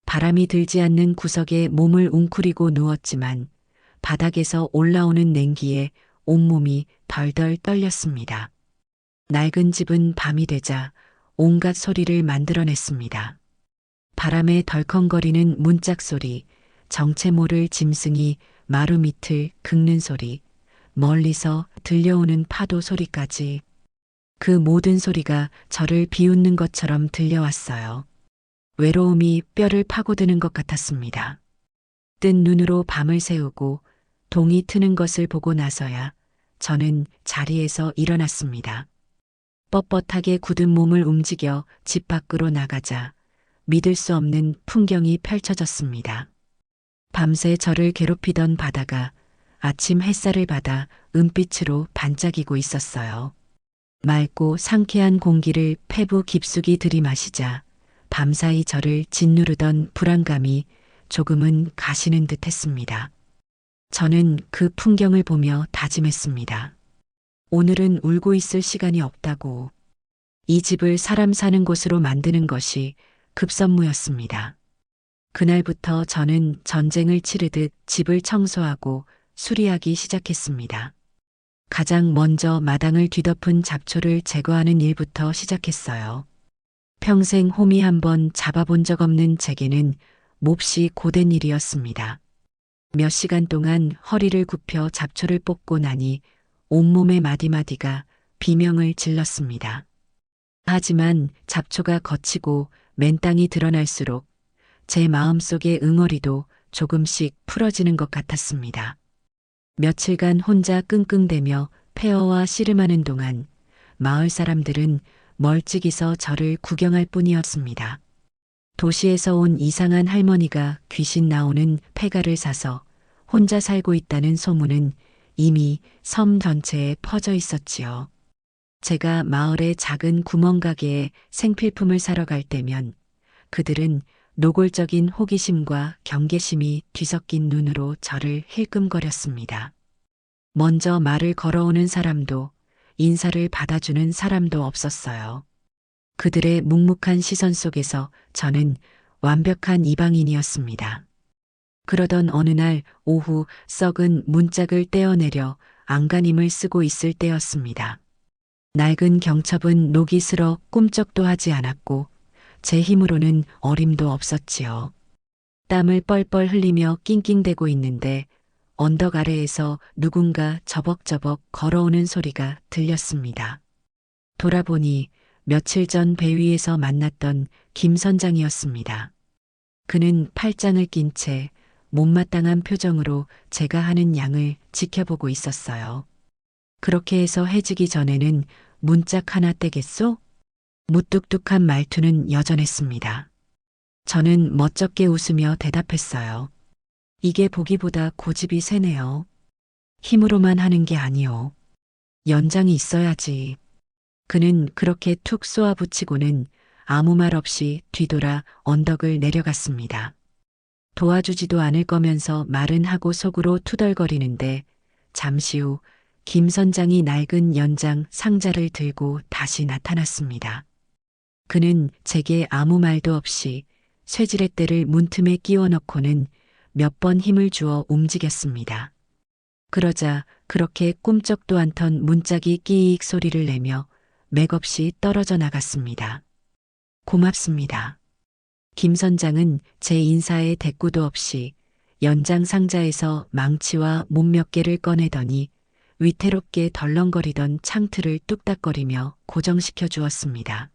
바람이 들지 않는 구석에 몸을 웅크리고 누웠지만 바닥에서 올라오는 냉기에 온몸이 덜덜 떨렸습니다. 낡은 집은 밤이 되자 온갖 소리를 만들어냈습니다. 바람에 덜컹거리는 문짝 소리, 정체 모를 짐승이 마루 밑을 긁는 소리, 멀리서 들려오는 파도 소리까지 그 모든 소리가 저를 비웃는 것처럼 들려왔어요. 외로움이 뼈를 파고드는 것 같았습니다. 뜬 눈으로 밤을 새우고 동이 트는 것을 보고 나서야 저는 자리에서 일어났습니다. 뻣뻣하게 굳은 몸을 움직여 집 밖으로 나가자 믿을 수 없는 풍경이 펼쳐졌습니다. 밤새 저를 괴롭히던 바다가 아침 햇살을 받아 은빛으로 반짝이고 있었어요. 맑고 상쾌한 공기를 폐부 깊숙이 들이마시자 밤사이 저를 짓누르던 불안감이 조금은 가시는 듯 했습니다. 저는 그 풍경을 보며 다짐했습니다. 오늘은 울고 있을 시간이 없다고. 이 집을 사람 사는 곳으로 만드는 것이 급선무였습니다. 그날부터 저는 전쟁을 치르듯 집을 청소하고 수리하기 시작했습니다. 가장 먼저 마당을 뒤덮은 잡초를 제거하는 일부터 시작했어요. 평생 호미 한 번 잡아본 적 없는 제게는 몹시 고된 일이었습니다. 몇 시간 동안 허리를 굽혀 잡초를 뽑고 나니 온몸의 마디마디가 비명을 질렀습니다. 하지만 잡초가 거치고 맨땅이 드러날수록 제 마음속의 응어리도 조금씩 풀어지는 것 같았습니다. 며칠간 혼자 끙끙대며 폐허와 씨름하는 동안 마을 사람들은 멀찍이서 저를 구경할 뿐이었습니다. 도시에서 온 이상한 할머니가 귀신 나오는 폐가를 사서 혼자 살고 있다는 소문은 이미 섬 전체에 퍼져 있었지요. 제가 마을의 작은 구멍가게에 생필품을 사러 갈 때면 그들은 노골적인 호기심과 경계심이 뒤섞인 눈으로 저를 힐끔거렸습니다. 먼저 말을 걸어오는 사람도 인사를 받아주는 사람도 없었어요. 그들의 묵묵한 시선 속에서 저는 완벽한 이방인이었습니다. 그러던 어느 날 오후 썩은 문짝을 떼어내려 안간힘을 쓰고 있을 때였습니다. 낡은 경첩은 녹이 슬어 꿈쩍도 하지 않았고 제 힘으로는 어림도 없었지요. 땀을 뻘뻘 흘리며 낑낑대고 있는데 언덕 아래에서 누군가 저벅저벅 걸어오는 소리가 들렸습니다. 돌아보니 며칠 전 배 위에서 만났던 김 선장이었습니다. 그는 팔짱을 낀 채 못마땅한 표정으로 제가 하는 양을 지켜보고 있었어요. 그렇게 해서 해지기 전에는 문짝 하나 떼겠소? 무뚝뚝한 말투는 여전했습니다. 저는 멋쩍게 웃으며 대답했어요. 이게 보기보다 고집이 세네요. 힘으로만 하는 게 아니오. 연장이 있어야지. 그는 그렇게 툭 쏘아붙이고는 아무 말 없이 뒤돌아 언덕을 내려갔습니다. 도와주지도 않을 거면서 말은 하고 속으로 투덜거리는데 잠시 후 김 선장이 낡은 연장 상자를 들고 다시 나타났습니다. 그는 제게 아무 말도 없이 쇠지렛대를 문틈에 끼워 넣고는 몇 번 힘을 주어 움직였습니다. 그러자 그렇게 꿈쩍도 않던 문짝이 끼익 소리를 내며 맥없이 떨어져 나갔습니다. 고맙습니다. 김 선장은 제 인사에 대꾸도 없이 연장 상자에서 망치와 못 몇 개를 꺼내더니 위태롭게 덜렁거리던 창틀을 뚝딱거리며 고정시켜 주었습니다.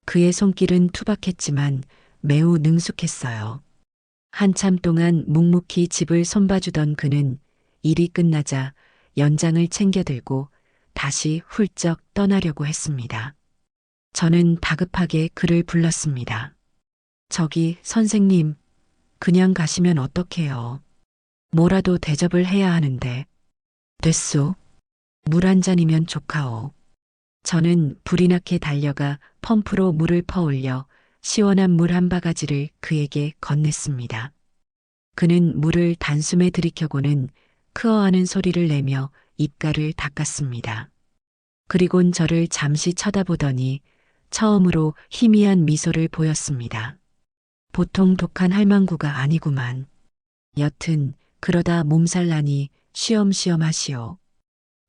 그의 손길은 투박했지만 매우 능숙했어요. 한참 동안 묵묵히 집을 손봐주던 그는 일이 끝나자 연장을 챙겨들고 다시 훌쩍 떠나려고 했습니다. 저는 다급하게 그를 불렀습니다. 저기 선생님, 그냥 가시면 어떡해요. 뭐라도 대접을 해야 하는데. 됐소. 물 한 잔이면 좋카오. 저는 불이 나게 달려가 펌프로 물을 퍼올려 시원한 물 한 바가지를 그에게 건넸습니다. 그는 물을 단숨에 들이켜고는 크어하는 소리를 내며 입가를 닦았습니다. 그리곤 저를 잠시 쳐다보더니 처음으로 희미한 미소를 보였습니다. 보통 독한 할망구가 아니구만. 여튼 그러다 몸살나니 쉬엄쉬엄 하시오.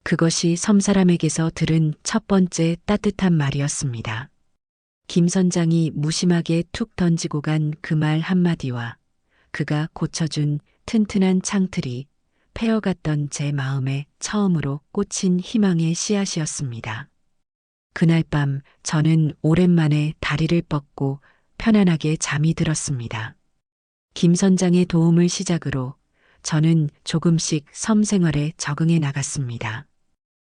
그것이 섬사람에게서 들은 첫 번째 따뜻한 말이었습니다. 김 선장이 무심하게 툭 던지고 간 그 말 한마디와 그가 고쳐준 튼튼한 창틀이 패어갔던 제 마음에 처음으로 꽂힌 희망의 씨앗이었습니다. 그날 밤 저는 오랜만에 다리를 뻗고 편안하게 잠이 들었습니다. 김 선장의 도움을 시작으로 저는 조금씩 섬 생활에 적응해 나갔습니다.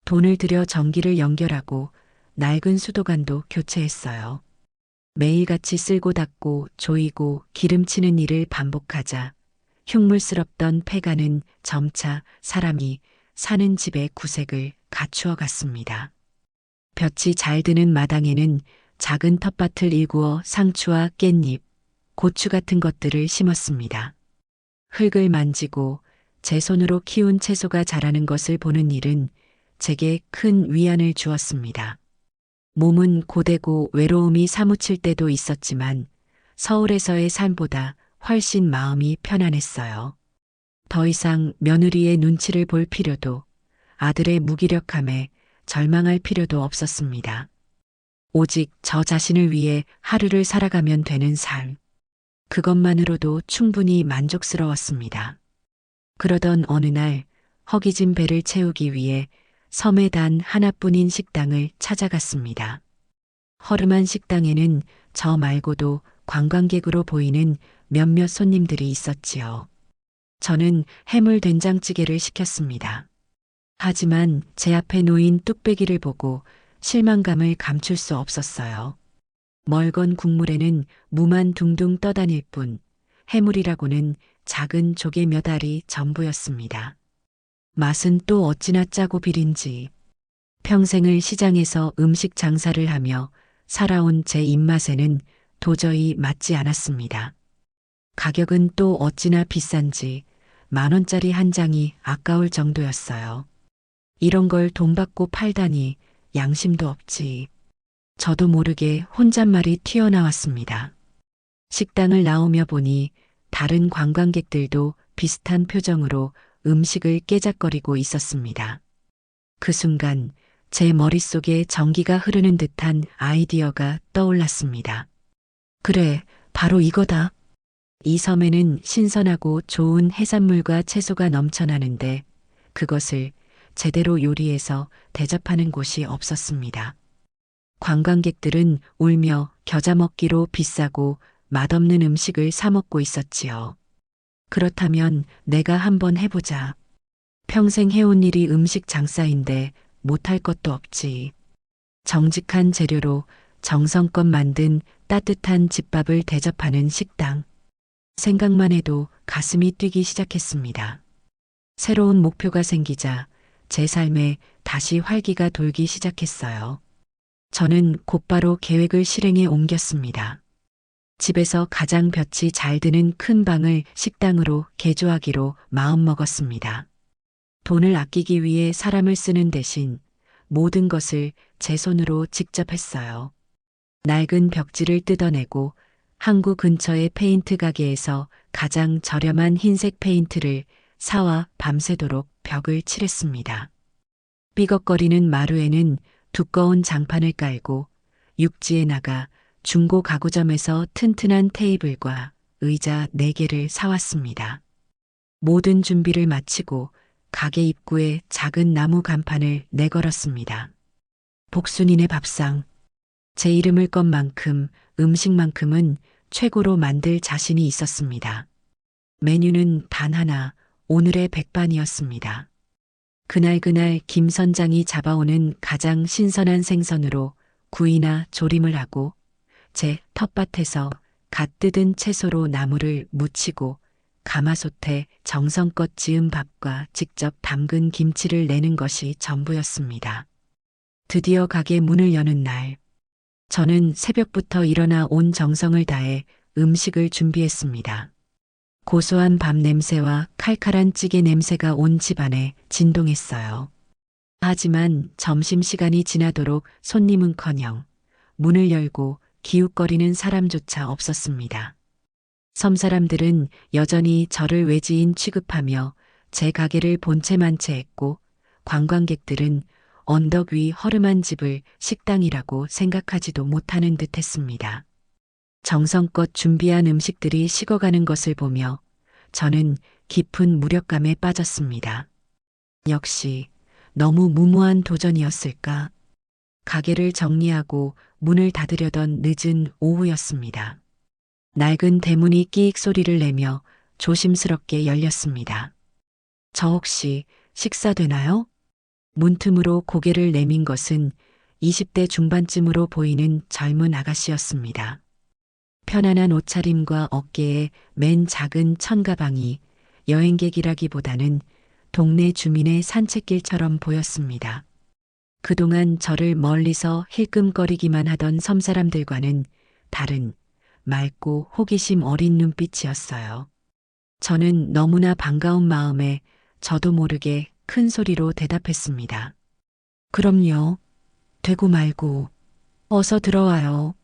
돈을 들여 전기를 연결하고 낡은 수도관도 교체했어요. 매일같이 쓸고 닦고 조이고 기름치는 일을 반복하자 흉물스럽던 폐가는 점차 사람이 사는 집의 구색을 갖추어 갔습니다. 볕이 잘 드는 마당에는 작은 텃밭을 일구어 상추와 깻잎, 고추 같은 것들을 심었습니다. 흙을 만지고 제 손으로 키운 채소가 자라는 것을 보는 일은 제게 큰 위안을 주었습니다. 몸은 고되고 외로움이 사무칠 때도 있었지만 서울에서의 삶보다 훨씬 마음이 편안했어요. 더 이상 며느리의 눈치를 볼 필요도 아들의 무기력함에 절망할 필요도 없었습니다. 오직 저 자신을 위해 하루를 살아가면 되는 삶. 그것만으로도 충분히 만족스러웠습니다. 그러던 어느 날 허기진 배를 채우기 위해 섬에 단 하나뿐인 식당을 찾아갔습니다. 허름한 식당에는 저 말고도 관광객으로 보이는 몇몇 손님들이 있었지요. 저는 해물 된장찌개를 시켰습니다. 하지만 제 앞에 놓인 뚝배기를 보고 실망감을 감출 수 없었어요. 멀건 국물에는 무만 둥둥 떠다닐 뿐 해물이라고는 작은 조개 몇 알이 전부였습니다. 맛은 또 어찌나 짜고 비린지. 평생을 시장에서 음식 장사를 하며 살아온 제 입맛에는 도저히 맞지 않았습니다. 가격은 또 어찌나 비싼지 10,000원짜리 한 장이 아까울 정도였어요. 이런 걸 돈 받고 팔다니 양심도 없지. 저도 모르게 혼잣말이 튀어나왔습니다. 식당을 나오며 보니 다른 관광객들도 비슷한 표정으로 음식을 깨작거리고 있었습니다. 그 순간 제 머릿속에 전기가 흐르는 듯한 아이디어가 떠올랐습니다. 그래, 바로 이거다. 이 섬에는 신선하고 좋은 해산물과 채소가 넘쳐나는데 그것을 제대로 요리해서 대접하는 곳이 없었습니다. 관광객들은 울며 겨자 먹기로 비싸고 맛없는 음식을 사 먹고 있었지요. 그렇다면 내가 한번 해보자. 평생 해온 일이 음식 장사인데 못할 것도 없지. 정직한 재료로 정성껏 만든 따뜻한 집밥을 대접하는 식당. 생각만 해도 가슴이 뛰기 시작했습니다. 새로운 목표가 생기자 제 삶에 다시 활기가 돌기 시작했어요. 저는 곧바로 계획을 실행에 옮겼습니다. 집에서 가장 볕이 잘 드는 큰 방을 식당으로 개조하기로 마음먹었습니다. 돈을 아끼기 위해 사람을 쓰는 대신 모든 것을 제 손으로 직접 했어요. 낡은 벽지를 뜯어내고 항구 근처의 페인트 가게에서 가장 저렴한 흰색 페인트를 사와 밤새도록 벽을 칠했습니다. 삐걱거리는 마루에는 두꺼운 장판을 깔고 육지에 나가 중고 가구점에서 튼튼한 테이블과 의자 4개를 사왔습니다. 모든 준비를 마치고 가게 입구에 작은 나무 간판을 내걸었습니다. 복순이네 밥상. 제 이름을 건 만큼 음식만큼은 최고로 만들 자신이 있었습니다. 메뉴는 단 하나, 오늘의 백반이었습니다. 그날 김 선장이 잡아오는 가장 신선한 생선으로 구이나 조림을 하고 제 텃밭에서 갓 뜯은 채소로 나물을 무치고 가마솥에 정성껏 지은 밥과 직접 담근 김치를 내는 것이 전부였습니다. 드디어 가게 문을 여는 날, 저는 새벽부터 일어나 온 정성을 다해 음식을 준비했습니다. 고소한 밥 냄새와 칼칼한 찌개 냄새가 온 집안에 진동했어요. 하지만 점심시간이 지나도록 손님은커녕 문을 열고 기웃거리는 사람조차 없었습니다. 섬 사람들은 여전히 저를 외지인 취급하며 제 가게를 본체만 채했고, 관광객들은 언덕 위 허름한 집을 식당이라고 생각하지도 못하는 듯 했습니다. 정성껏 준비한 음식들이 식어가는 것을 보며 저는 깊은 무력감에 빠졌습니다. 역시 너무 무모한 도전이었을까? 가게를 정리하고 문을 닫으려던 늦은 오후였습니다. 낡은 대문이 끼익 소리를 내며 조심스럽게 열렸습니다. 저 혹시 식사 되나요? 문틈으로 고개를 내민 것은 20대 중반쯤으로 보이는 젊은 아가씨였습니다. 편안한 옷차림과 어깨에 맨 작은 천가방이 여행객이라기보다는 동네 주민의 산책길처럼 보였습니다. 그동안 저를 멀리서 힐끔거리기만 하던 섬사람들과는 다른 맑고 호기심 어린 눈빛이었어요. 저는 너무나 반가운 마음에 저도 모르게 큰 소리로 대답했습니다. 그럼요. 되고 말고 어서 들어와요.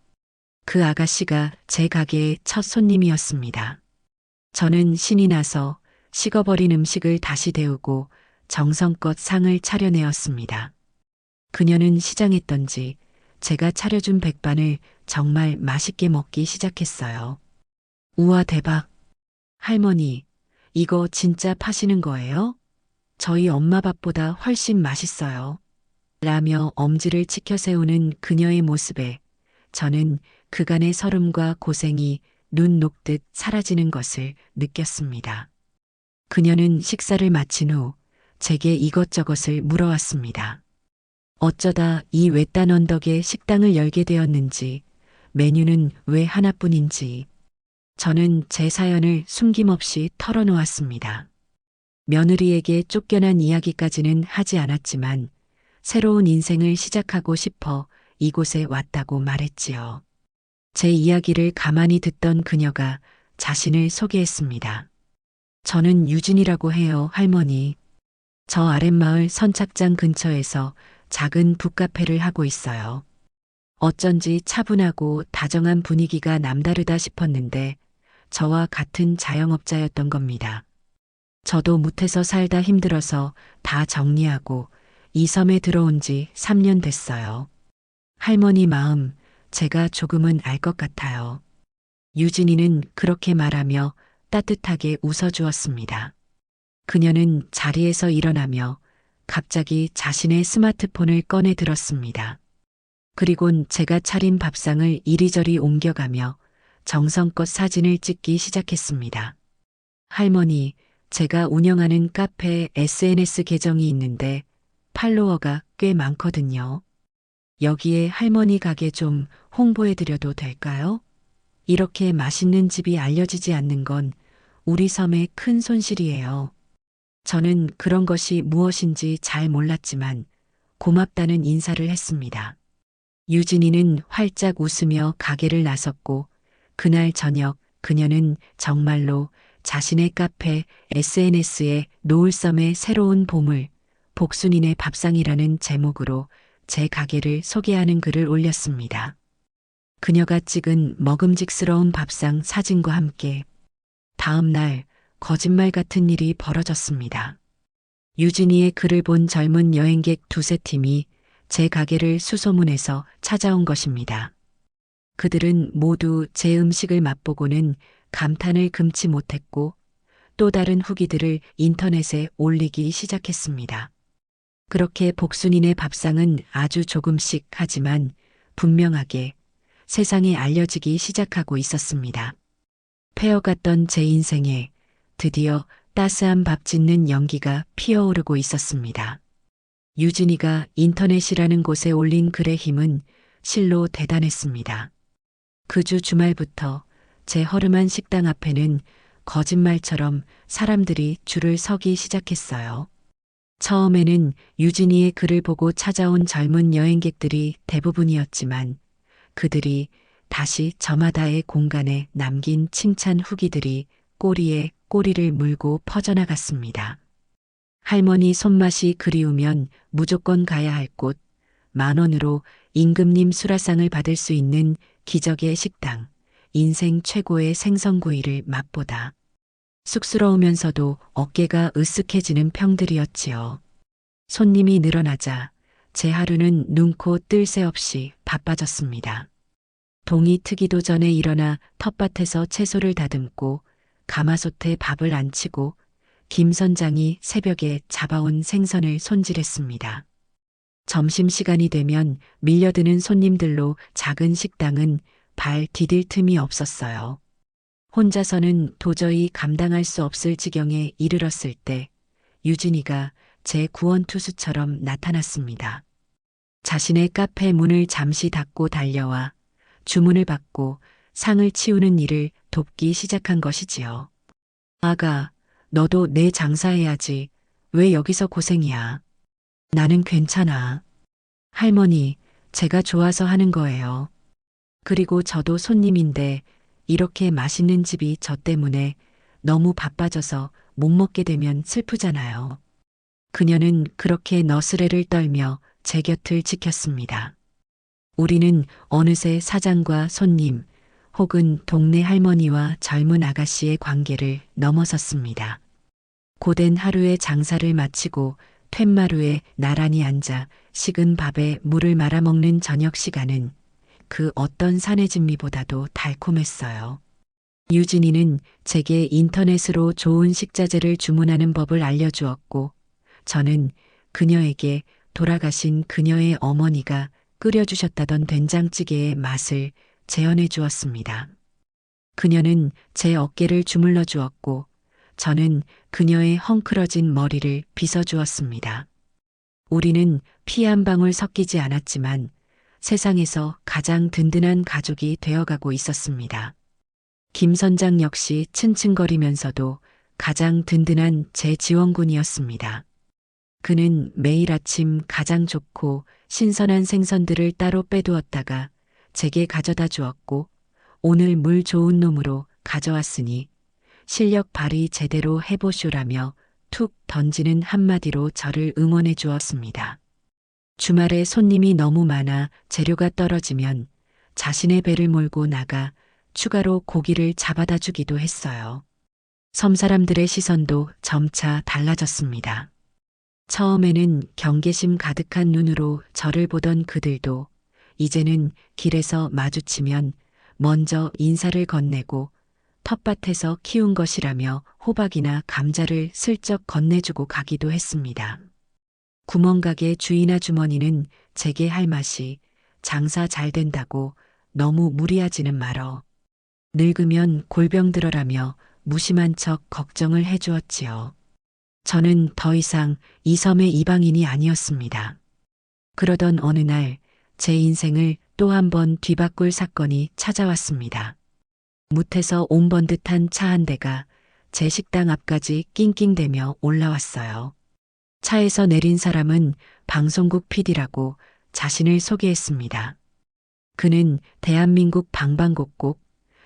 그 아가씨가 제 가게의 첫 손님이었습니다. 저는 신이 나서 식어버린 음식을 다시 데우고 정성껏 상을 차려내었습니다. 그녀는 시장했던지 제가 차려준 백반을 정말 맛있게 먹기 시작했어요. 우와 대박. 할머니, 이거 진짜 파시는 거예요? 저희 엄마 밥보다 훨씬 맛있어요. 라며 엄지를 치켜 세우는 그녀의 모습에 저는 그간의 서름과 고생이 눈 녹듯 사라지는 것을 느꼈습니다. 그녀는 식사를 마친 후 제게 이것저것을 물어왔습니다. 어쩌다 이 외딴 언덕에 식당을 열게 되었는지, 메뉴는 왜 하나뿐인지, 저는 제 사연을 숨김없이 털어놓았습니다. 며느리에게 쫓겨난 이야기까지는 하지 않았지만 새로운 인생을 시작하고 싶어 이곳에 왔다고 말했지요. 제 이야기를 가만히 듣던 그녀가 자신을 소개했습니다. 저는 유진이라고 해요, 할머니. 저 아랫마을 선착장 근처에서 작은 북카페를 하고 있어요. 어쩐지 차분하고 다정한 분위기가 남다르다 싶었는데 저와 같은 자영업자였던 겁니다. 저도 못해서 살다 힘들어서 다 정리하고 이 섬에 들어온 지 3년 됐어요. 할머니 마음 제가 조금은 알 것 같아요. 유진이는 그렇게 말하며 따뜻하게 웃어주었습니다. 그녀는 자리에서 일어나며 갑자기 자신의 스마트폰을 꺼내 들었습니다. 그리곤 제가 차린 밥상을 이리저리 옮겨가며 정성껏 사진을 찍기 시작했습니다. 할머니, 제가 운영하는 카페 SNS 계정이 있는데 팔로워가 꽤 많거든요. 여기에 할머니 가게 좀 홍보해드려도 될까요? 이렇게 맛있는 집이 알려지지 않는 건 우리 섬의 큰 손실이에요. 저는 그런 것이 무엇인지 잘 몰랐지만 고맙다는 인사를 했습니다. 유진이는 활짝 웃으며 가게를 나섰고 그날 저녁 그녀는 정말로 자신의 카페 SNS에 노을섬의 새로운 보물, 복순이네 밥상이라는 제목으로 제 가게를 소개하는 글을 올렸습니다. 그녀가 찍은 먹음직스러운 밥상 사진과 함께 다음 날 거짓말 같은 일이 벌어졌습니다. 유진이의 글을 본 젊은 여행객 두세 팀이 제 가게를 수소문해서 찾아온 것입니다. 그들은 모두 제 음식을 맛보고는 감탄을 금치 못했고 또 다른 후기들을 인터넷에 올리기 시작했습니다. 그렇게 복순이네 밥상은 아주 조금씩 하지만 분명하게 세상에 알려지기 시작하고 있었습니다. 폐어갔던 제 인생에 드디어 따스한 밥 짓는 연기가 피어오르고 있었습니다. 유진이가 인터넷이라는 곳에 올린 글의 힘은 실로 대단했습니다. 그 주 주말부터 제 허름한 식당 앞에는 거짓말처럼 사람들이 줄을 서기 시작했어요. 처음에는 유진이의 글을 보고 찾아온 젊은 여행객들이 대부분이었지만 그들이 다시 저마다의 공간에 남긴 칭찬 후기들이 꼬리에 꼬리를 물고 퍼져나갔습니다. 할머니 손맛이 그리우면 무조건 가야 할 곳, 10,000원으로 임금님 수라상을 받을 수 있는 기적의 식당, 인생 최고의 생선구이를 맛보다. 쑥스러우면서도 어깨가 으쓱해지는 평들이었지요. 손님이 늘어나자 제 하루는 눈코 뜰 새 없이 바빠졌습니다. 동이 트기도 전에 일어나 텃밭에서 채소를 다듬고 가마솥에 밥을 안치고 김 선장이 새벽에 잡아온 생선을 손질했습니다. 점심시간이 되면 밀려드는 손님들로 작은 식당은 발 디딜 틈이 없었어요. 혼자서는 도저히 감당할 수 없을 지경에 이르렀을 때 유진이가 제 구원투수처럼 나타났습니다. 자신의 카페 문을 잠시 닫고 달려와 주문을 받고 상을 치우는 일을 돕기 시작한 것이지요. 아가, 너도 내 장사해야지. 왜 여기서 고생이야? 나는 괜찮아. 할머니, 제가 좋아서 하는 거예요. 그리고 저도 손님인데 이렇게 맛있는 집이 저 때문에 너무 바빠져서 못 먹게 되면 슬프잖아요. 그녀는 그렇게 너스레를 떨며 제 곁을 지켰습니다. 우리는 어느새 사장과 손님 혹은 동네 할머니와 젊은 아가씨의 관계를 넘어섰습니다. 고된 하루의 장사를 마치고 툇마루에 나란히 앉아 식은 밥에 물을 말아 먹는 저녁 시간은 그 어떤 산의 진미보다도 달콤했어요. 유진이는 제게 인터넷으로 좋은 식자재를 주문하는 법을 알려주었고 저는 그녀에게 돌아가신 그녀의 어머니가 끓여주셨다던 된장찌개의 맛을 재현해 주었습니다. 그녀는 제 어깨를 주물러 주었고 저는 그녀의 헝클어진 머리를 빗어 주었습니다. 우리는 피 한 방울 섞이지 않았지만 세상에서 가장 든든한 가족이 되어가고 있었습니다. 김 선장 역시 층층거리면서도 가장 든든한 제 지원군이었습니다. 그는 매일 아침 가장 좋고 신선한 생선들을 따로 빼두었다가 제게 가져다 주었고 오늘 물 좋은 놈으로 가져왔으니 실력 발휘 제대로 해보쇼라며 툭 던지는 한마디로 저를 응원해 주었습니다. 주말에 손님이 너무 많아 재료가 떨어지면 자신의 배를 몰고 나가 추가로 고기를 잡아다 주기도 했어요. 섬 사람들의 시선도 점차 달라졌습니다. 처음에는 경계심 가득한 눈으로 저를 보던 그들도 이제는 길에서 마주치면 먼저 인사를 건네고 텃밭에서 키운 것이라며 호박이나 감자를 슬쩍 건네주고 가기도 했습니다. 구멍가게 주인 아주머니는 제게 할 맛이 장사 잘 된다고 너무 무리하지는 말어. 늙으면 골병 들어라며 무심한 척 걱정을 해주었지요. 저는 더 이상 이 섬의 이방인이 아니었습니다. 그러던 어느 날 제 인생을 또 한 번 뒤바꿀 사건이 찾아왔습니다. 무태서 온 번듯한 차 한 대가 제 식당 앞까지 낑낑대며 올라왔어요. 차에서 내린 사람은 방송국 PD라고 자신을 소개했습니다. 그는 대한민국 방방곡곡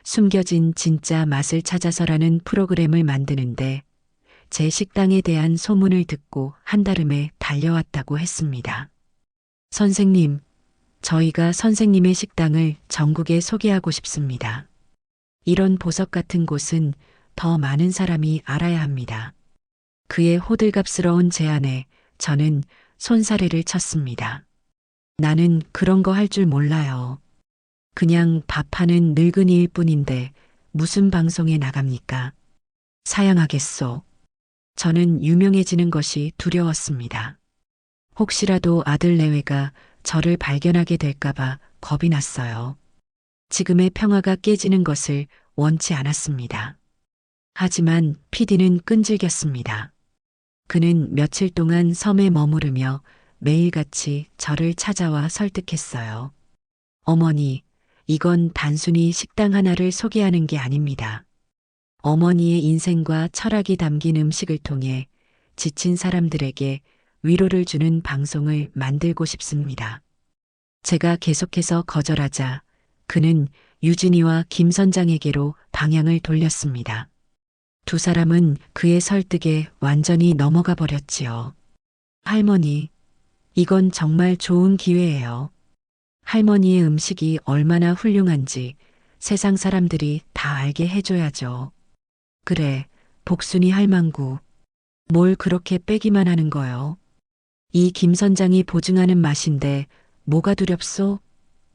숨겨진 진짜 맛을 찾아서라는 프로그램을 만드는데 제 식당에 대한 소문을 듣고 한달음에 달려왔다고 했습니다. 선생님, 저희가 선생님의 식당을 전국에 소개하고 싶습니다. 이런 보석 같은 곳은 더 많은 사람이 알아야 합니다. 그의 호들갑스러운 제안에 저는 손사래를 쳤습니다. 나는 그런 거 할 줄 몰라요. 그냥 밥하는 늙은이일 뿐인데 무슨 방송에 나갑니까? 사양하겠소. 저는 유명해지는 것이 두려웠습니다. 혹시라도 아들 내외가 저를 발견하게 될까봐 겁이 났어요. 지금의 평화가 깨지는 것을 원치 않았습니다. 하지만 PD는 끈질겼습니다. 그는 며칠 동안 섬에 머무르며 매일같이 저를 찾아와 설득했어요. 어머니, 이건 단순히 식당 하나를 소개하는 게 아닙니다. 어머니의 인생과 철학이 담긴 음식을 통해 지친 사람들에게 위로를 주는 방송을 만들고 싶습니다. 제가 계속해서 거절하자 그는 유진이와 김 선장에게로 방향을 돌렸습니다. 두 사람은 그의 설득에 완전히 넘어가 버렸지요. 할머니, 이건 정말 좋은 기회예요. 할머니의 음식이 얼마나 훌륭한지 세상 사람들이 다 알게 해줘야죠. 그래, 복순이 할망구. 뭘 그렇게 빼기만 하는 거요? 이 김 선장이 보증하는 맛인데 뭐가 두렵소?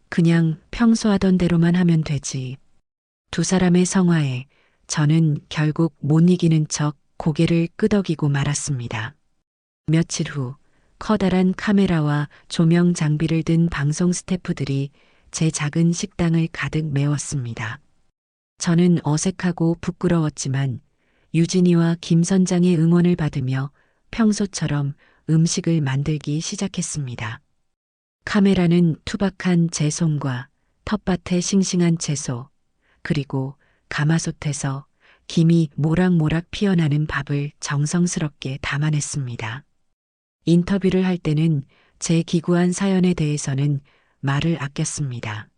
그냥 평소 하던 대로만 하면 되지. 두 사람의 성화에 저는 결국 못 이기는 척 고개를 끄덕이고 말았습니다. 며칠 후 커다란 카메라와 조명 장비를 든 방송 스태프들이 제 작은 식당을 가득 메웠습니다. 저는 어색하고 부끄러웠지만 유진이와 김 선장의 응원을 받으며 평소처럼 음식을 만들기 시작했습니다. 카메라는 투박한 제 손과 텃밭의 싱싱한 채소, 그리고 가마솥에서 김이 모락모락 피어나는 밥을 정성스럽게 담아냈습니다. 인터뷰를 할 때는 제 기구한 사연에 대해서는 말을 아꼈습니다.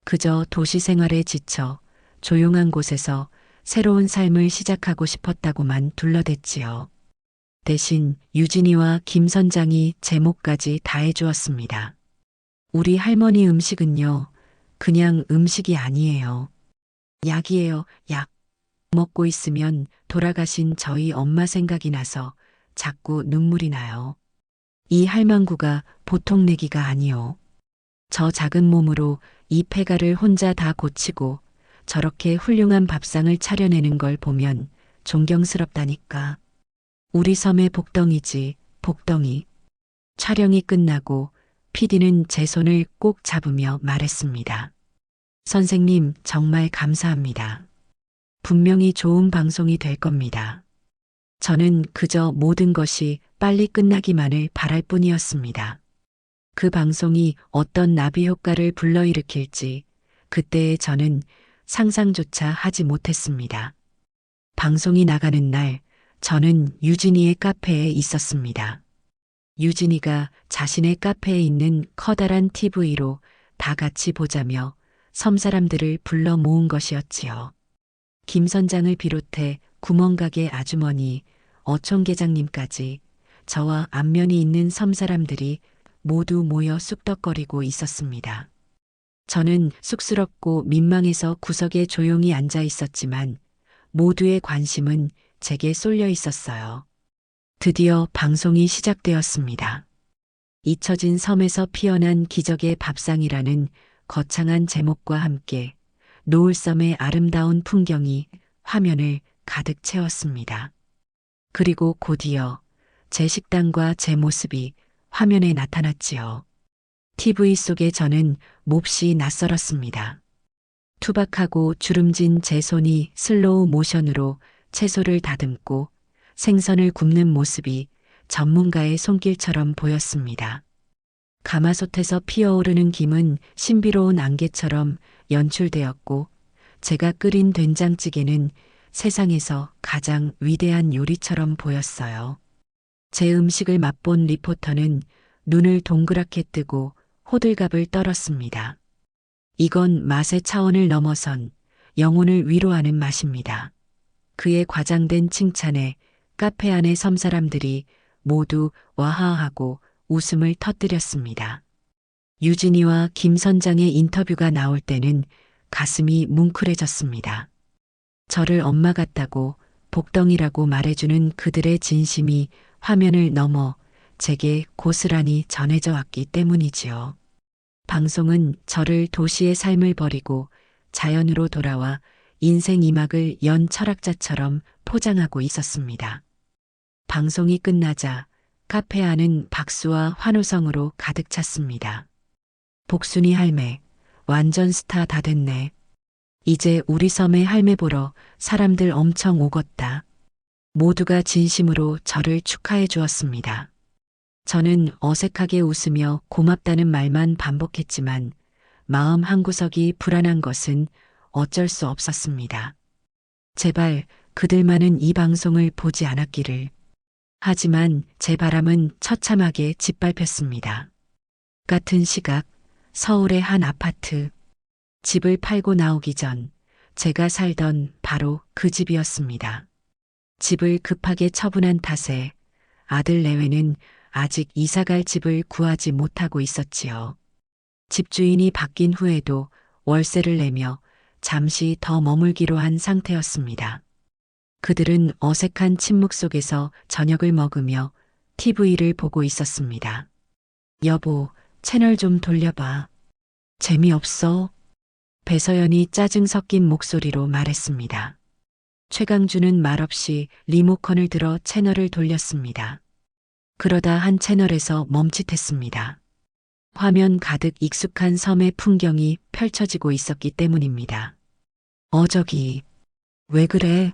그저 도시 생활에 지쳐 조용한 곳에서 새로운 삶을 시작하고 싶었다고만 둘러댔지요. 대신 유진이와 김 선장이 제목까지 다 해주었습니다. 우리 할머니 음식은요, 그냥 음식이 아니에요. 약이에요, 약. 먹고 있으면 돌아가신 저희 엄마 생각이 나서 자꾸 눈물이 나요. 이 할망구가 보통 내기가 아니요. 저 작은 몸으로 이 폐가를 혼자 다 고치고 저렇게 훌륭한 밥상을 차려내는 걸 보면 존경스럽다니까. 우리 섬의 복덩이지, 복덩이. 촬영이 끝나고 PD는 제 손을 꼭 잡으며 말했습니다. 선생님, 정말 감사합니다. 분명히 좋은 방송이 될 겁니다. 저는 그저 모든 것이 빨리 끝나기만을 바랄 뿐이었습니다. 그 방송이 어떤 나비 효과를 불러일으킬지 그때의 저는 상상조차 하지 못했습니다. 방송이 나가는 날 저는 유진이의 카페에 있었습니다. 유진이가 자신의 카페에 있는 커다란 TV로 다 같이 보자며 섬 사람들을 불러 모은 것이었지요. 김 선장을 비롯해 구멍가게 아주머니, 어촌계장님까지 저와 안면이 있는 섬 사람들이 모두 모여 쑥덕거리고 있었습니다. 저는 쑥스럽고 민망해서 구석에 조용히 앉아 있었지만 모두의 관심은 제게 쏠려 있었어요. 드디어 방송이 시작되었습니다. 잊혀진 섬에서 피어난 기적의 밥상이라는 거창한 제목과 함께 노을섬의 아름다운 풍경이 화면을 가득 채웠습니다. 그리고 곧이어 제 식당과 제 모습이 화면에 나타났지요. TV 속에 저는 몹시 낯설었습니다. 투박하고 주름진 제 손이 슬로우 모션으로 채소를 다듬고 생선을 굽는 모습이 전문가의 손길처럼 보였습니다. 가마솥에서 피어오르는 김은 신비로운 안개처럼 연출되었고 제가 끓인 된장찌개는 세상에서 가장 위대한 요리처럼 보였어요. 제 음식을 맛본 리포터는 눈을 동그랗게 뜨고 호들갑을 떨었습니다. 이건 맛의 차원을 넘어선 영혼을 위로하는 맛입니다. 그의 과장된 칭찬에 카페 안의 섬 사람들이 모두 와하하고 웃음을 터뜨렸습니다. 유진이와 김 선장의 인터뷰가 나올 때는 가슴이 뭉클해졌습니다. 저를 엄마 같다고 복덩이라고 말해주는 그들의 진심이 화면을 넘어 제게 고스란히 전해져 왔기 때문이지요. 방송은 저를 도시의 삶을 버리고 자연으로 돌아와 인생 이막을 연 철학자처럼 포장하고 있었습니다. 방송이 끝나자 카페 안은 박수와 환호성으로 가득 찼습니다. 복순이 할매, 완전 스타 다 됐네. 이제 우리 섬에 할매 보러 사람들 엄청 오겄다. 모두가 진심으로 저를 축하해 주었습니다. 저는 어색하게 웃으며 고맙다는 말만 반복했지만 마음 한구석이 불안한 것은 어쩔 수 없었습니다. 제발 그들만은 이 방송을 보지 않았기를. 하지만 제 바람은 처참하게 짓밟혔습니다. 같은 시각 서울의 한 아파트. 집을 팔고 나오기 전 제가 살던 바로 그 집이었습니다. 집을 급하게 처분한 탓에 아들 내외는 아직 이사갈 집을 구하지 못하고 있었지요. 집주인이 바뀐 후에도 월세를 내며 잠시 더 머물기로 한 상태였습니다. 그들은 어색한 침묵 속에서 저녁을 먹으며 TV를 보고 있었습니다. 여보, 채널 좀 돌려봐. 재미없어. 배서연이 짜증 섞인 목소리로 말했습니다. 최강주는 말없이 리모컨을 들어 채널을 돌렸습니다. 그러다 한 채널에서 멈칫했습니다. 화면 가득 익숙한 섬의 풍경이 펼쳐지고 있었기 때문입니다. 저기, 왜 그래?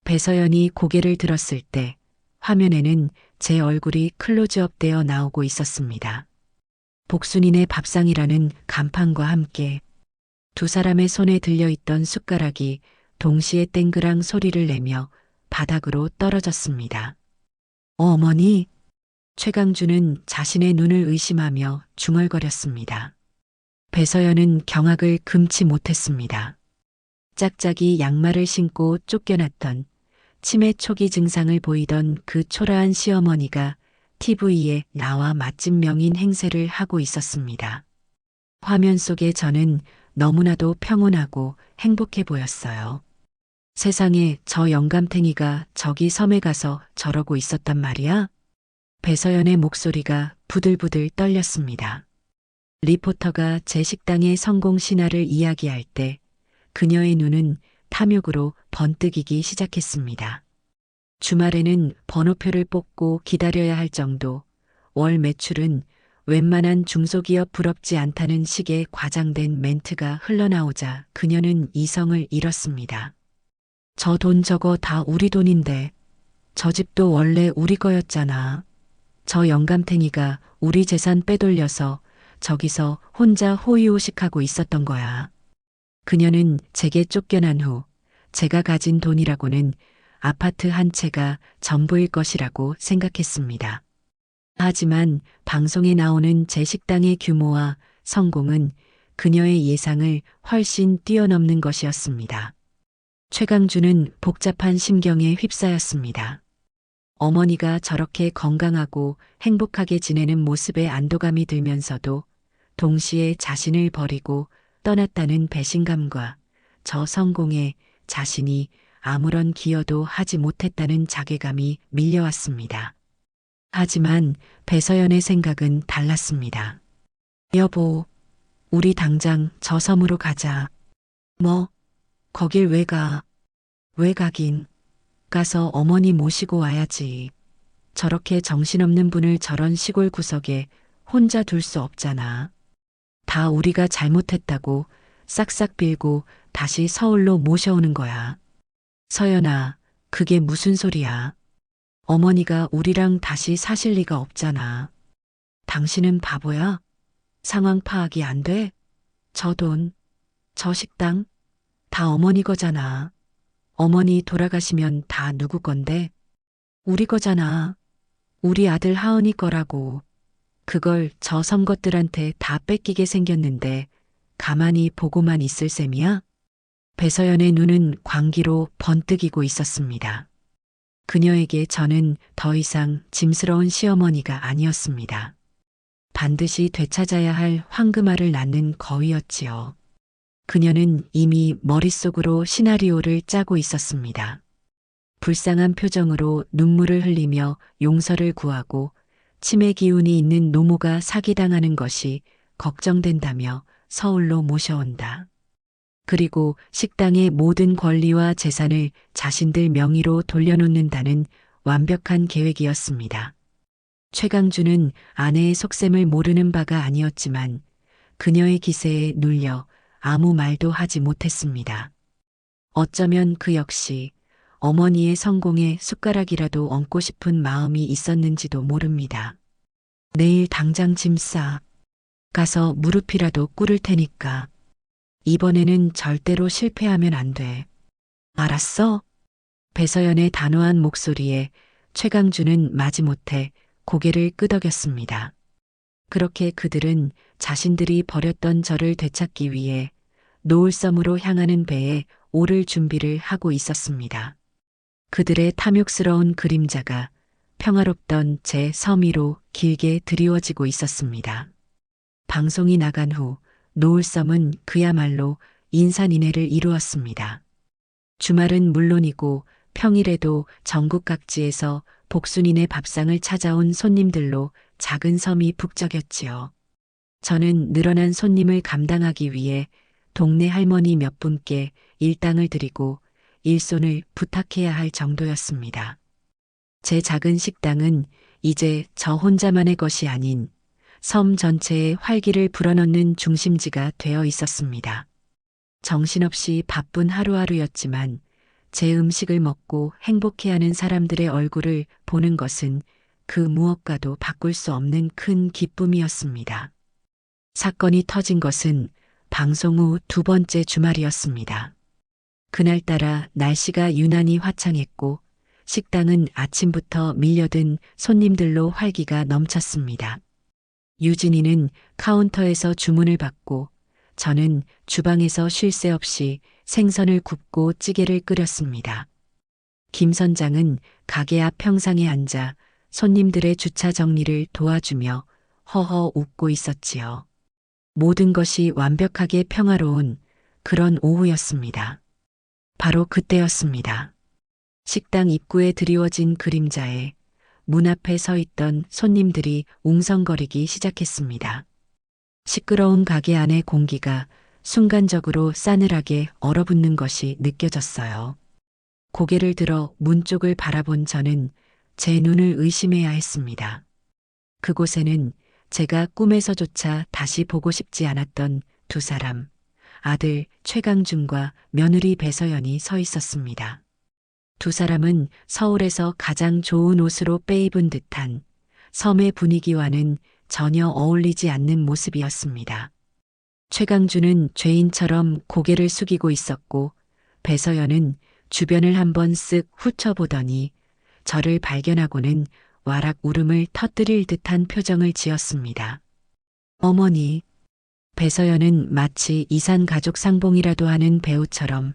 배서연이 고개를 들었을 때 화면에는 제 얼굴이 클로즈업 되어 나오고 있었습니다. 복순이네 밥상이라는 간판과 함께 두 사람의 손에 들려있던 숟가락이 동시에 땡그랑 소리를 내며 바닥으로 떨어졌습니다. 어머니? 최강주는 자신의 눈을 의심하며 중얼거렸습니다. 배서연은 경악을 금치 못했습니다. 짝짝이 양말을 신고 쫓겨났던 치매 초기 증상을 보이던 그 초라한 시어머니가 TV에 나와 맛집 명인 행세를 하고 있었습니다. 화면 속에 저는 너무나도 평온하고 행복해 보였어요. 세상에 저 영감탱이가 저기 섬에 가서 저러고 있었단 말이야? 배서연의 목소리가 부들부들 떨렸습니다. 리포터가 제 식당의 성공 신화를 이야기할 때 그녀의 눈은 탐욕으로 번뜩이기 시작했습니다. 주말에는 번호표를 뽑고 기다려야 할 정도, 월 매출은 웬만한 중소기업 부럽지 않다는 식의 과장된 멘트가 흘러나오자 그녀는 이성을 잃었습니다. 저 돈 저거 다 우리 돈인데, 저 집도 원래 우리 거였잖아. 저 영감탱이가 우리 재산 빼돌려서 저기서 혼자 호의호식하고 있었던 거야. 그녀는 제게 쫓겨난 후 제가 가진 돈이라고는 아파트 한 채가 전부일 것이라고 생각했습니다. 하지만 방송에 나오는 제 식당의 규모와 성공은 그녀의 예상을 훨씬 뛰어넘는 것이었습니다. 최강주는 복잡한 심경에 휩싸였습니다. 어머니가 저렇게 건강하고 행복하게 지내는 모습에 안도감이 들면서도 동시에 자신을 버리고 떠났다는 배신감과 저 성공에 자신이 아무런 기여도 하지 못했다는 자괴감이 밀려왔습니다. 하지만 배서연의 생각은 달랐습니다. 여보, 우리 당장 저 섬으로 가자. 뭐? 거길 왜 가? 왜 가긴? 가서 어머니 모시고 와야지. 저렇게 정신없는 분을 저런 시골 구석에 혼자 둘 수 없잖아. 다 우리가 잘못했다고 싹싹 빌고 다시 서울로 모셔오는 거야. 서연아, 그게 무슨 소리야? 어머니가 우리랑 다시 사실 리가 없잖아. 당신은 바보야? 상황 파악이 안 돼? 저 돈, 저 식당, 다 어머니 거잖아. 어머니 돌아가시면 다 누구 건데? 우리 거잖아. 우리 아들 하은이 거라고. 그걸 저 섬 것들한테 다 뺏기게 생겼는데 가만히 보고만 있을 셈이야? 배서연의 눈은 광기로 번뜩이고 있었습니다. 그녀에게 저는 더 이상 짐스러운 시어머니가 아니었습니다. 반드시 되찾아야 할 황금알을 낳는 거위였지요. 그녀는 이미 머릿속으로 시나리오를 짜고 있었습니다. 불쌍한 표정으로 눈물을 흘리며 용서를 구하고 치매 기운이 있는 노모가 사기당하는 것이 걱정된다며 서울로 모셔온다. 그리고 식당의 모든 권리와 재산을 자신들 명의로 돌려놓는다는 완벽한 계획이었습니다. 최강주는 아내의 속셈을 모르는 바가 아니었지만 그녀의 기세에 눌려 아무 말도 하지 못했습니다. 어쩌면 그 역시 어머니의 성공에 숟가락이라도 얹고 싶은 마음이 있었는지도 모릅니다. 내일 당장 짐 싸. 가서 무릎이라도 꿇을 테니까. 이번에는 절대로 실패하면 안 돼. 알았어? 배서연의 단호한 목소리에 최강주는 마지못해 고개를 끄덕였습니다. 그렇게 그들은 자신들이 버렸던 저를 되찾기 위해 노을섬으로 향하는 배에 오를 준비를 하고 있었습니다. 그들의 탐욕스러운 그림자가 평화롭던 제 섬 위로 길게 드리워지고 있었습니다. 방송이 나간 후 노을섬은 그야말로 인산인해를 이루었습니다. 주말은 물론이고 평일에도 전국 각지에서 복순이네 밥상을 찾아온 손님들로 작은 섬이 북적였지요. 저는 늘어난 손님을 감당하기 위해 동네 할머니 몇 분께 일당을 드리고 일손을 부탁해야 할 정도였습니다. 제 작은 식당은 이제 저 혼자만의 것이 아닌 섬 전체에 활기를 불어넣는 중심지가 되어 있었습니다. 정신없이 바쁜 하루하루였지만 제 음식을 먹고 행복해하는 사람들의 얼굴을 보는 것은 그 무엇과도 바꿀 수 없는 큰 기쁨이었습니다. 사건이 터진 것은 방송 후 두 번째 주말이었습니다. 그날따라 날씨가 유난히 화창했고 식당은 아침부터 밀려든 손님들로 활기가 넘쳤습니다. 유진이는 카운터에서 주문을 받고 저는 주방에서 쉴 새 없이 생선을 굽고 찌개를 끓였습니다. 김 선장은 가게 앞 평상에 앉아 손님들의 주차 정리를 도와주며 허허 웃고 있었지요. 모든 것이 완벽하게 평화로운 그런 오후였습니다. 바로 그때였습니다. 식당 입구에 드리워진 그림자에 문 앞에 서 있던 손님들이 웅성거리기 시작했습니다. 시끄러운 가게 안의 공기가 순간적으로 싸늘하게 얼어붙는 것이 느껴졌어요. 고개를 들어 문 쪽을 바라본 저는 제 눈을 의심해야 했습니다. 그곳에는 제가 꿈에서조차 다시 보고 싶지 않았던 두 사람, 아들 최강준과 며느리 배서연이 서 있었습니다. 두 사람은 서울에서 가장 좋은 옷으로 빼입은 듯한 섬의 분위기와는 전혀 어울리지 않는 모습이었습니다. 최강준은 죄인처럼 고개를 숙이고 있었고 배서연은 주변을 한번 쓱 훑어보더니 저를 발견하고는 와락 울음을 터뜨릴 듯한 표정을 지었습니다. 어머니, 배서연은 마치 이산가족 상봉이라도 하는 배우처럼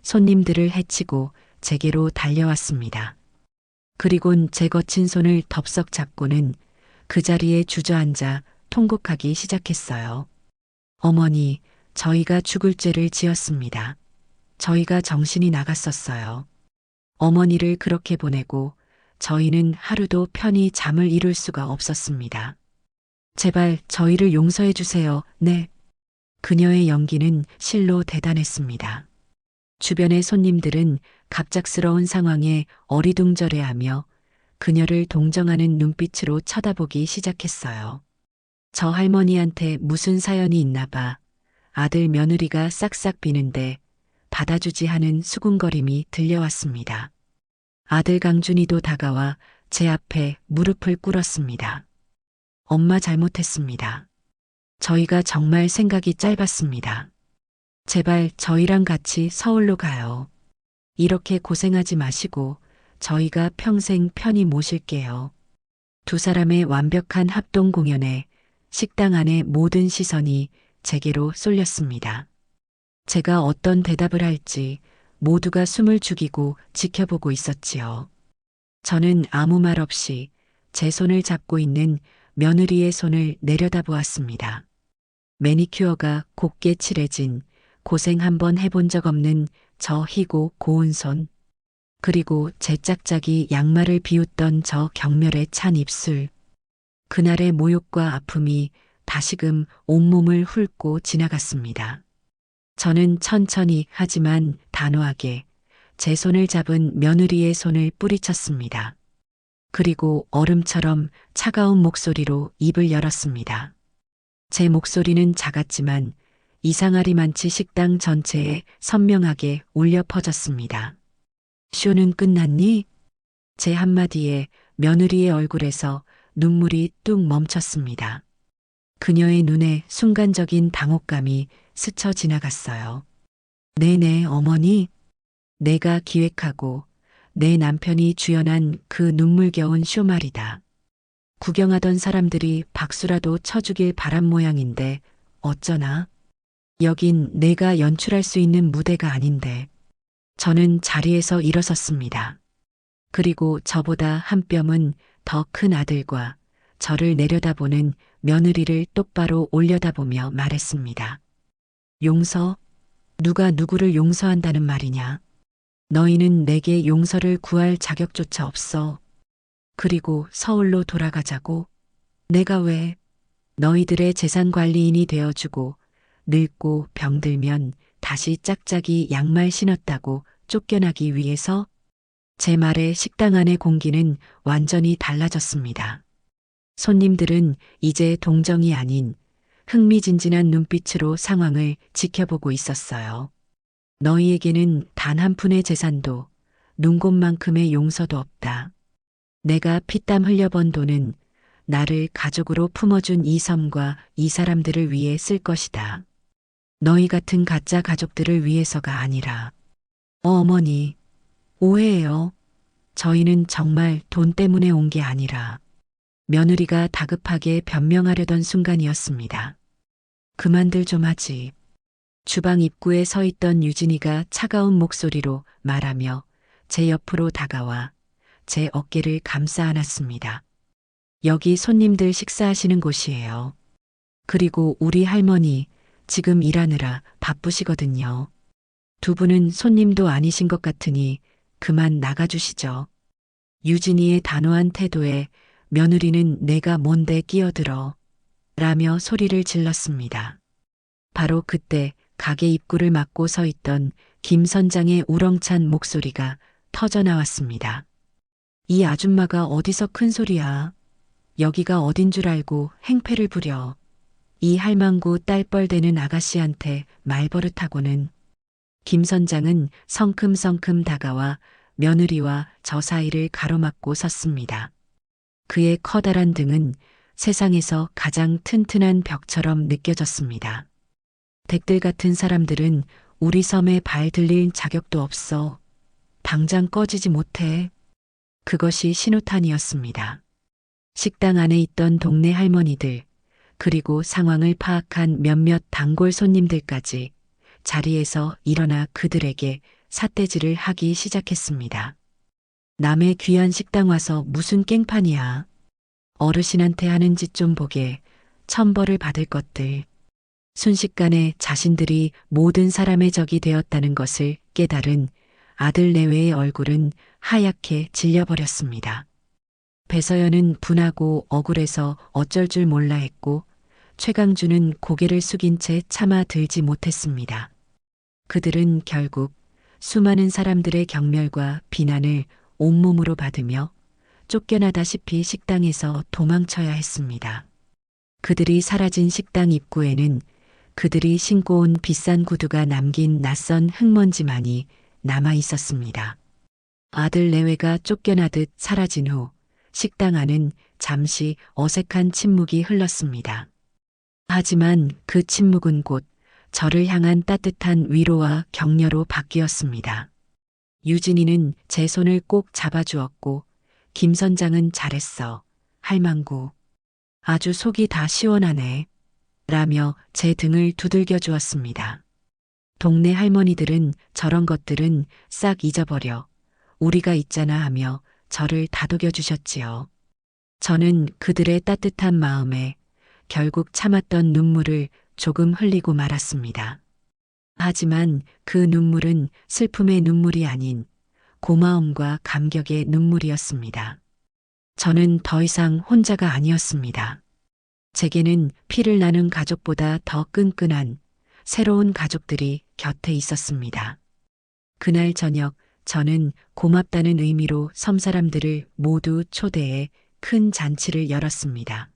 손님들을 해치고 제게로 달려왔습니다. 그리곤 제 거친 손을 덥석 잡고는 그 자리에 주저앉아 통곡하기 시작했어요. 어머니, 저희가 죽을 죄를 지었습니다. 저희가 정신이 나갔었어요. 어머니를 그렇게 보내고 저희는 하루도 편히 잠을 이룰 수가 없었습니다. 제발 저희를 용서해 주세요. 네. 그녀의 연기는 실로 대단했습니다. 주변의 손님들은 갑작스러운 상황에 어리둥절해하며 그녀를 동정하는 눈빛으로 쳐다보기 시작했어요. 저 할머니한테 무슨 사연이 있나 봐. 아들 며느리가 싹싹 비는데 받아주지 하는 수군거림이 들려왔습니다. 아들 강준이도 다가와 제 앞에 무릎을 꿇었습니다. 엄마 잘못했습니다. 저희가 정말 생각이 짧았습니다. 제발 저희랑 같이 서울로 가요. 이렇게 고생하지 마시고 저희가 평생 편히 모실게요. 두 사람의 완벽한 합동 공연에 식당 안의 모든 시선이 제게로 쏠렸습니다. 제가 어떤 대답을 할지 모두가 숨을 죽이고 지켜보고 있었지요. 저는 아무 말 없이 제 손을 잡고 있는 며느리의 손을 내려다보았습니다. 매니큐어가 곱게 칠해진 고생 한번 해본 적 없는 저 희고 고운 손, 그리고 제 짝짝이 양말을 비웃던 저 경멸에 찬 입술. 그날의 모욕과 아픔이 다시금 온몸을 훑고 지나갔습니다. 저는 천천히 하지만 단호하게 제 손을 잡은 며느리의 손을 뿌리쳤습니다. 그리고 얼음처럼 차가운 목소리로 입을 열었습니다. 제 목소리는 작았지만 이상하리만치 식당 전체에 선명하게 울려 퍼졌습니다. 쇼는 끝났니? 제 한마디에 며느리의 얼굴에서 눈물이 뚝 멈췄습니다. 그녀의 눈에 순간적인 당혹감이 스쳐 지나갔어요. 네네, 어머니. 내가 기획하고 내 남편이 주연한 그 눈물겨운 쇼 말이다. 구경하던 사람들이 박수라도 쳐주길 바란 모양인데 어쩌나? 여긴 내가 연출할 수 있는 무대가 아닌데. 저는 자리에서 일어섰습니다. 그리고 저보다 한 뼘은 더 큰 아들과 저를 내려다보는 며느리를 똑바로 올려다보며 말했습니다. 용서? 누가 누구를 용서한다는 말이냐? 너희는 내게 용서를 구할 자격조차 없어. 그리고 서울로 돌아가자고? 내가 왜? 너희들의 재산 관리인이 되어주고 늙고 병들면 다시 짝짝이 양말 신었다고 쫓겨나기 위해서? 제 말에 식당 안의 공기는 완전히 달라졌습니다. 손님들은 이제 동정이 아닌 흥미진진한 눈빛으로 상황을 지켜보고 있었어요. 너희에게는 단 한 푼의 재산도 눈곱만큼의 용서도 없다. 내가 피땀 흘려 번 돈은 나를 가족으로 품어준 이 섬과 이 사람들을 위해 쓸 것이다. 너희 같은 가짜 가족들을 위해서가 아니라. 어머니, 오해해요. 저희는 정말 돈 때문에 온 게 아니라. 며느리가 다급하게 변명하려던 순간이었습니다. 그만들 좀 하지. 주방 입구에 서 있던 유진이가 차가운 목소리로 말하며 제 옆으로 다가와 제 어깨를 감싸 안았습니다. 여기 손님들 식사하시는 곳이에요. 그리고 우리 할머니 지금 일하느라 바쁘시거든요. 두 분은 손님도 아니신 것 같으니 그만 나가주시죠. 유진이의 단호한 태도에 며느리는 내가 뭔데 끼어들어 라며 소리를 질렀습니다. 바로 그때 가게 입구를 막고 서 있던 김 선장의 우렁찬 목소리가 터져 나왔습니다. 이 아줌마가 어디서 큰 소리야. 여기가 어딘 줄 알고 행패를 부려. 이 할망구 딸뻘되는 아가씨한테 말버릇하고는. 김 선장은 성큼성큼 다가와 며느리와 저 사이를 가로막고 섰습니다. 그의 커다란 등은 세상에서 가장 튼튼한 벽처럼 느껴졌습니다. 댁들 같은 사람들은 우리 섬에 발 들릴 자격도 없어. 당장 꺼지지 못해. 그것이 신호탄이었습니다. 식당 안에 있던 동네 할머니들, 그리고 상황을 파악한 몇몇 단골 손님들까지 자리에서 일어나 그들에게 삿대질을 하기 시작했습니다. 남의 귀한 식당 와서 무슨 깽판이야. 어르신한테 하는 짓 좀 보게. 천벌을 받을 것들. 순식간에 자신들이 모든 사람의 적이 되었다는 것을 깨달은 아들 내외의 얼굴은 하얗게 질려버렸습니다. 배서연은 분하고 억울해서 어쩔 줄 몰라 했고 최강주는 고개를 숙인 채 참아 들지 못했습니다. 그들은 결국 수많은 사람들의 경멸과 비난을 온몸으로 받으며 쫓겨나다시피 식당에서 도망쳐야 했습니다. 그들이 사라진 식당 입구에는 그들이 신고 온 비싼 구두가 남긴 낯선 흙먼지만이 남아 있었습니다. 아들 내외가 쫓겨나듯 사라진 후 식당 안은 잠시 어색한 침묵이 흘렀습니다. 하지만 그 침묵은 곧 저를 향한 따뜻한 위로와 격려로 바뀌었습니다. 유진이는 제 손을 꼭 잡아주었고 김 선장은 잘했어. 할망구. 아주 속이 다 시원하네. 라며 제 등을 두들겨 주었습니다. 동네 할머니들은 저런 것들은 싹 잊어버려. 우리가 있잖아 하며 저를 다독여 주셨지요. 저는 그들의 따뜻한 마음에 결국 참았던 눈물을 조금 흘리고 말았습니다. 하지만 그 눈물은 슬픔의 눈물이 아닌 고마움과 감격의 눈물이었습니다. 저는 더 이상 혼자가 아니었습니다. 제게는 피를 나눈 가족보다 더 끈끈한 새로운 가족들이 곁에 있었습니다. 그날 저녁 저는 고맙다는 의미로 섬 사람들을 모두 초대해 큰 잔치를 열었습니다.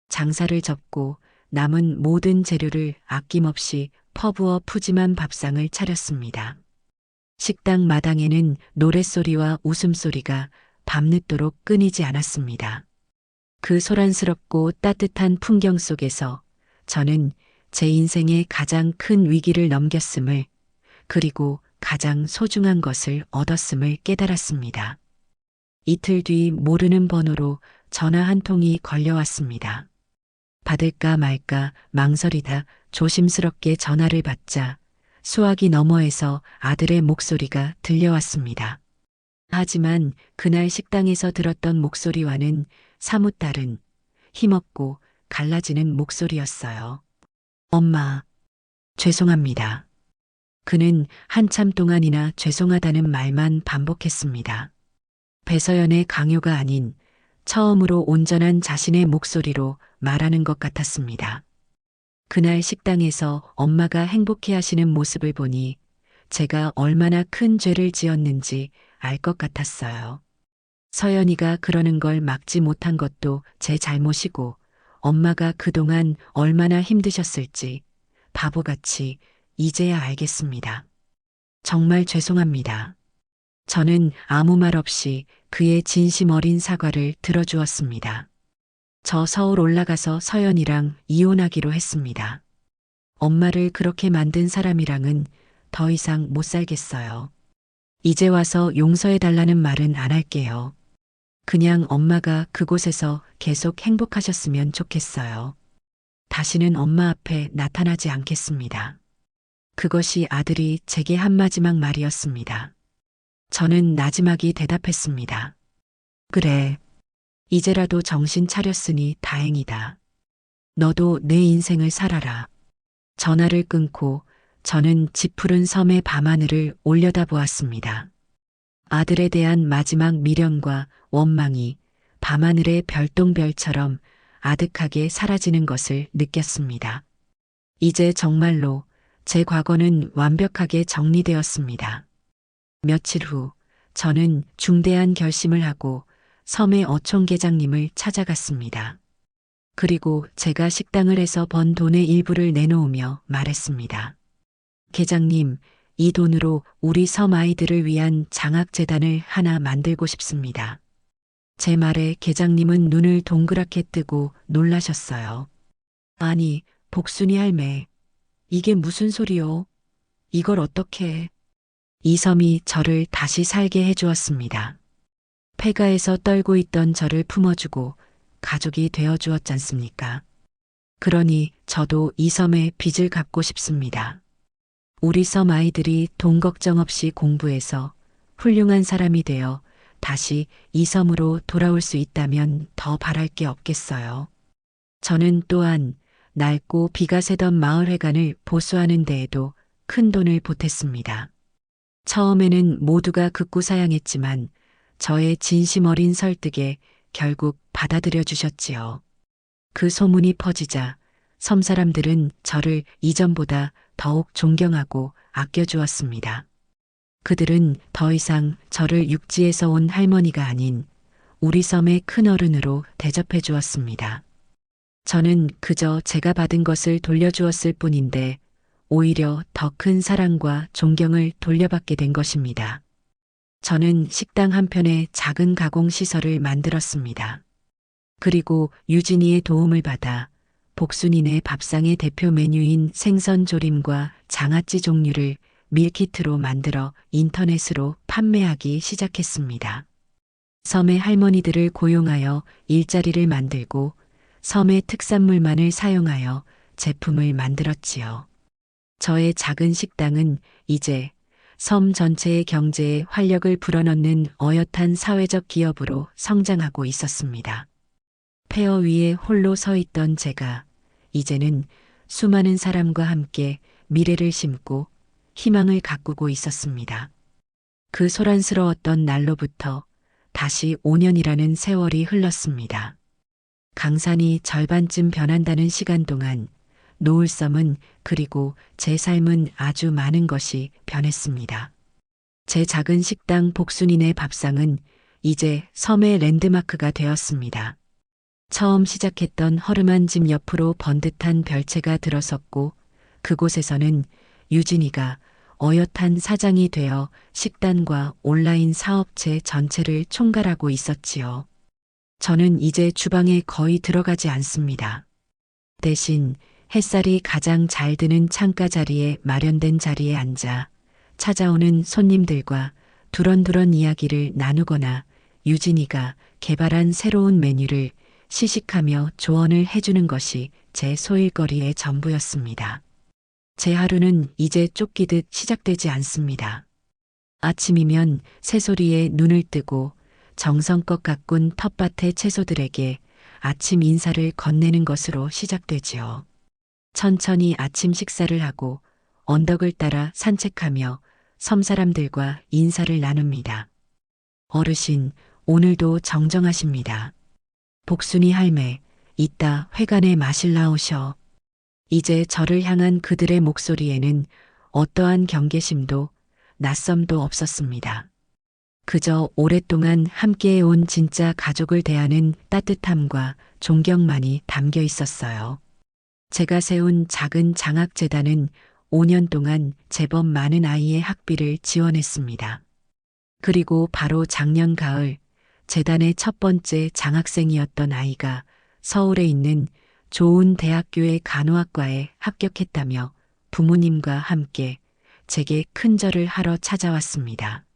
장사를 접고 남은 모든 재료를 아낌없이 퍼부어 푸짐한 밥상을 차렸습니다. 식당 마당에는 노랫소리와 웃음소리가 밤늦도록 끊이지 않았습니다. 그 소란스럽고 따뜻한 풍경 속에서 저는 제 인생의 가장 큰 위기를 넘겼음을, 그리고 가장 소중한 것을 얻었음을 깨달았습니다. 이틀 뒤 모르는 번호로 전화 한 통이 걸려왔습니다. 받을까 말까 망설이다 조심스럽게 전화를 받자 수화기 너머에서 아들의 목소리가 들려왔습니다. 하지만 그날 식당에서 들었던 목소리와는 사뭇 다른 힘없고 갈라지는 목소리였어요. 엄마, 죄송합니다. 그는 한참 동안이나 죄송하다는 말만 반복했습니다. 배서연의 강요가 아닌 처음으로 온전한 자신의 목소리로 말하는 것 같았습니다. 그날 식당에서 엄마가 행복해 하시는 모습을 보니 제가 얼마나 큰 죄를 지었는지 알 것 같았어요. 서연이가 그러는 걸 막지 못한 것도 제 잘못이고 엄마가 그동안 얼마나 힘드셨을지 바보같이 이제야 알겠습니다. 정말 죄송합니다. 저는 아무 말 없이 그의 진심 어린 사과를 들어주었습니다. 저 서울 올라가서 서연이랑 이혼하기로 했습니다. 엄마를 그렇게 만든 사람이랑은 더 이상 못 살겠어요. 이제 와서 용서해달라는 말은 안 할게요. 그냥 엄마가 그곳에서 계속 행복하셨으면 좋겠어요. 다시는 엄마 앞에 나타나지 않겠습니다. 그것이 아들이 제게 한 마지막 말이었습니다. 저는 나지막이 대답했습니다. 그래. 이제라도 정신 차렸으니 다행이다. 너도 내 인생을 살아라. 전화를 끊고 저는 짙푸른 섬의 밤하늘을 올려다보았습니다. 아들에 대한 마지막 미련과 원망이 밤하늘의 별똥별처럼 아득하게 사라지는 것을 느꼈습니다. 이제 정말로 제 과거는 완벽하게 정리되었습니다. 며칠 후 저는 중대한 결심을 하고 섬의 어촌계장님을 찾아갔습니다. 그리고 제가 식당을 해서 번 돈의 일부를 내놓으며 말했습니다. 계장님, 이 돈으로 우리 섬 아이들을 위한 장학재단을 하나 만들고 싶습니다. 제 말에 계장님은 눈을 동그랗게 뜨고 놀라셨어요. 아니, 복순이 할매, 이게 무슨 소리요? 이걸 어떻게 해? 이 섬이 저를 다시 살게 해주었습니다. 폐가에서 떨고 있던 저를 품어주고 가족이 되어주었잖습니까? 그러니 저도 이 섬의 빚을 갚고 싶습니다. 우리 섬 아이들이 돈 걱정 없이 공부해서 훌륭한 사람이 되어 다시 이 섬으로 돌아올 수 있다면 더 바랄 게 없겠어요. 저는 또한 낡고 비가 새던 마을회관을 보수하는 데에도 큰 돈을 보탰습니다. 처음에는 모두가 극구사양했지만 저의 진심 어린 설득에 결국 받아들여 주셨지요. 그 소문이 퍼지자 섬 사람들은 저를 이전보다 더욱 존경하고 아껴주었습니다. 그들은 더 이상 저를 육지에서 온 할머니가 아닌 우리 섬의 큰어른으로 대접해 주었습니다. 저는 그저 제가 받은 것을 돌려주었을 뿐인데 오히려 더 큰 사랑과 존경을 돌려받게 된 것입니다. 저는 식당 한편에 작은 가공시설을 만들었습니다. 그리고 유진이의 도움을 받아 복순이네 밥상의 대표 메뉴인 생선조림과 장아찌 종류를 밀키트로 만들어 인터넷으로 판매하기 시작했습니다. 섬의 할머니들을 고용하여 일자리를 만들고 섬의 특산물만을 사용하여 제품을 만들었지요. 저의 작은 식당은 이제 섬 전체의 경제에 활력을 불어넣는 어엿한 사회적 기업으로 성장하고 있었습니다. 폐허 위에 홀로 서 있던 제가 이제는 수많은 사람과 함께 미래를 심고 희망을 가꾸고 있었습니다. 그 소란스러웠던 날로부터 다시 5년이라는 세월이 흘렀습니다. 강산이 절반쯤 변한다는 시간 동안 노을섬은 그리고 제 삶은 아주 많은 것이 변했습니다. 제 작은 식당 복순이네 밥상은 이제 섬의 랜드마크가 되었습니다. 처음 시작했던 허름한 집 옆으로 번듯한 별채가 들어섰고 그곳에서는 유진이가 어엿한 사장이 되어 식단과 온라인 사업체 전체를 총괄하고 있었지요. 저는 이제 주방에 거의 들어가지 않습니다. 대신 햇살이 가장 잘 드는 창가 자리에 마련된 자리에 앉아 찾아오는 손님들과 두런두런 이야기를 나누거나 유진이가 개발한 새로운 메뉴를 시식하며 조언을 해주는 것이 제 소일거리의 전부였습니다. 제 하루는 이제 쫓기듯 시작되지 않습니다. 아침이면 새소리에 눈을 뜨고 정성껏 가꾼 텃밭의 채소들에게 아침 인사를 건네는 것으로 시작되지요. 천천히 아침 식사를 하고 언덕을 따라 산책하며 섬 사람들과 인사를 나눕니다. 어르신, 오늘도 정정하십니다. 복순이 할매, 이따 회관에 마실 나오셔. 이제 저를 향한 그들의 목소리에는 어떠한 경계심도 낯섦도 없었습니다. 그저 오랫동안 함께해온 진짜 가족을 대하는 따뜻함과 존경만이 담겨 있었어요. 제가 세운 작은 장학재단은 5년 동안 제법 많은 아이의 학비를 지원했습니다. 그리고 바로 작년 가을 재단의 첫 번째 장학생이었던 아이가 서울에 있는 좋은 대학교의 간호학과에 합격했다며 부모님과 함께 제게 큰절을 하러 찾아왔습니다.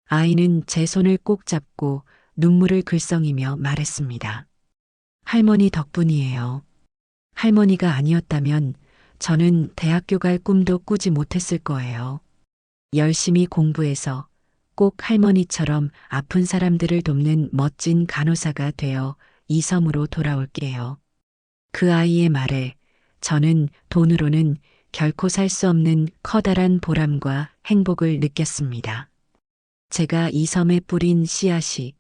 아이는 제 손을 꼭 잡고 눈물을 글썽이며 말했습니다. 할머니 덕분이에요. 할머니가 아니었다면 저는 대학교 갈 꿈도 꾸지 못했을 거예요. 열심히 공부해서 꼭 할머니처럼 아픈 사람들을 돕는 멋진 간호사가 되어 이 섬으로 돌아올게요. 그 아이의 말에 저는 돈으로는 결코 살 수 없는 커다란 보람과 행복을 느꼈습니다. 제가 이 섬에 뿌린 씨앗이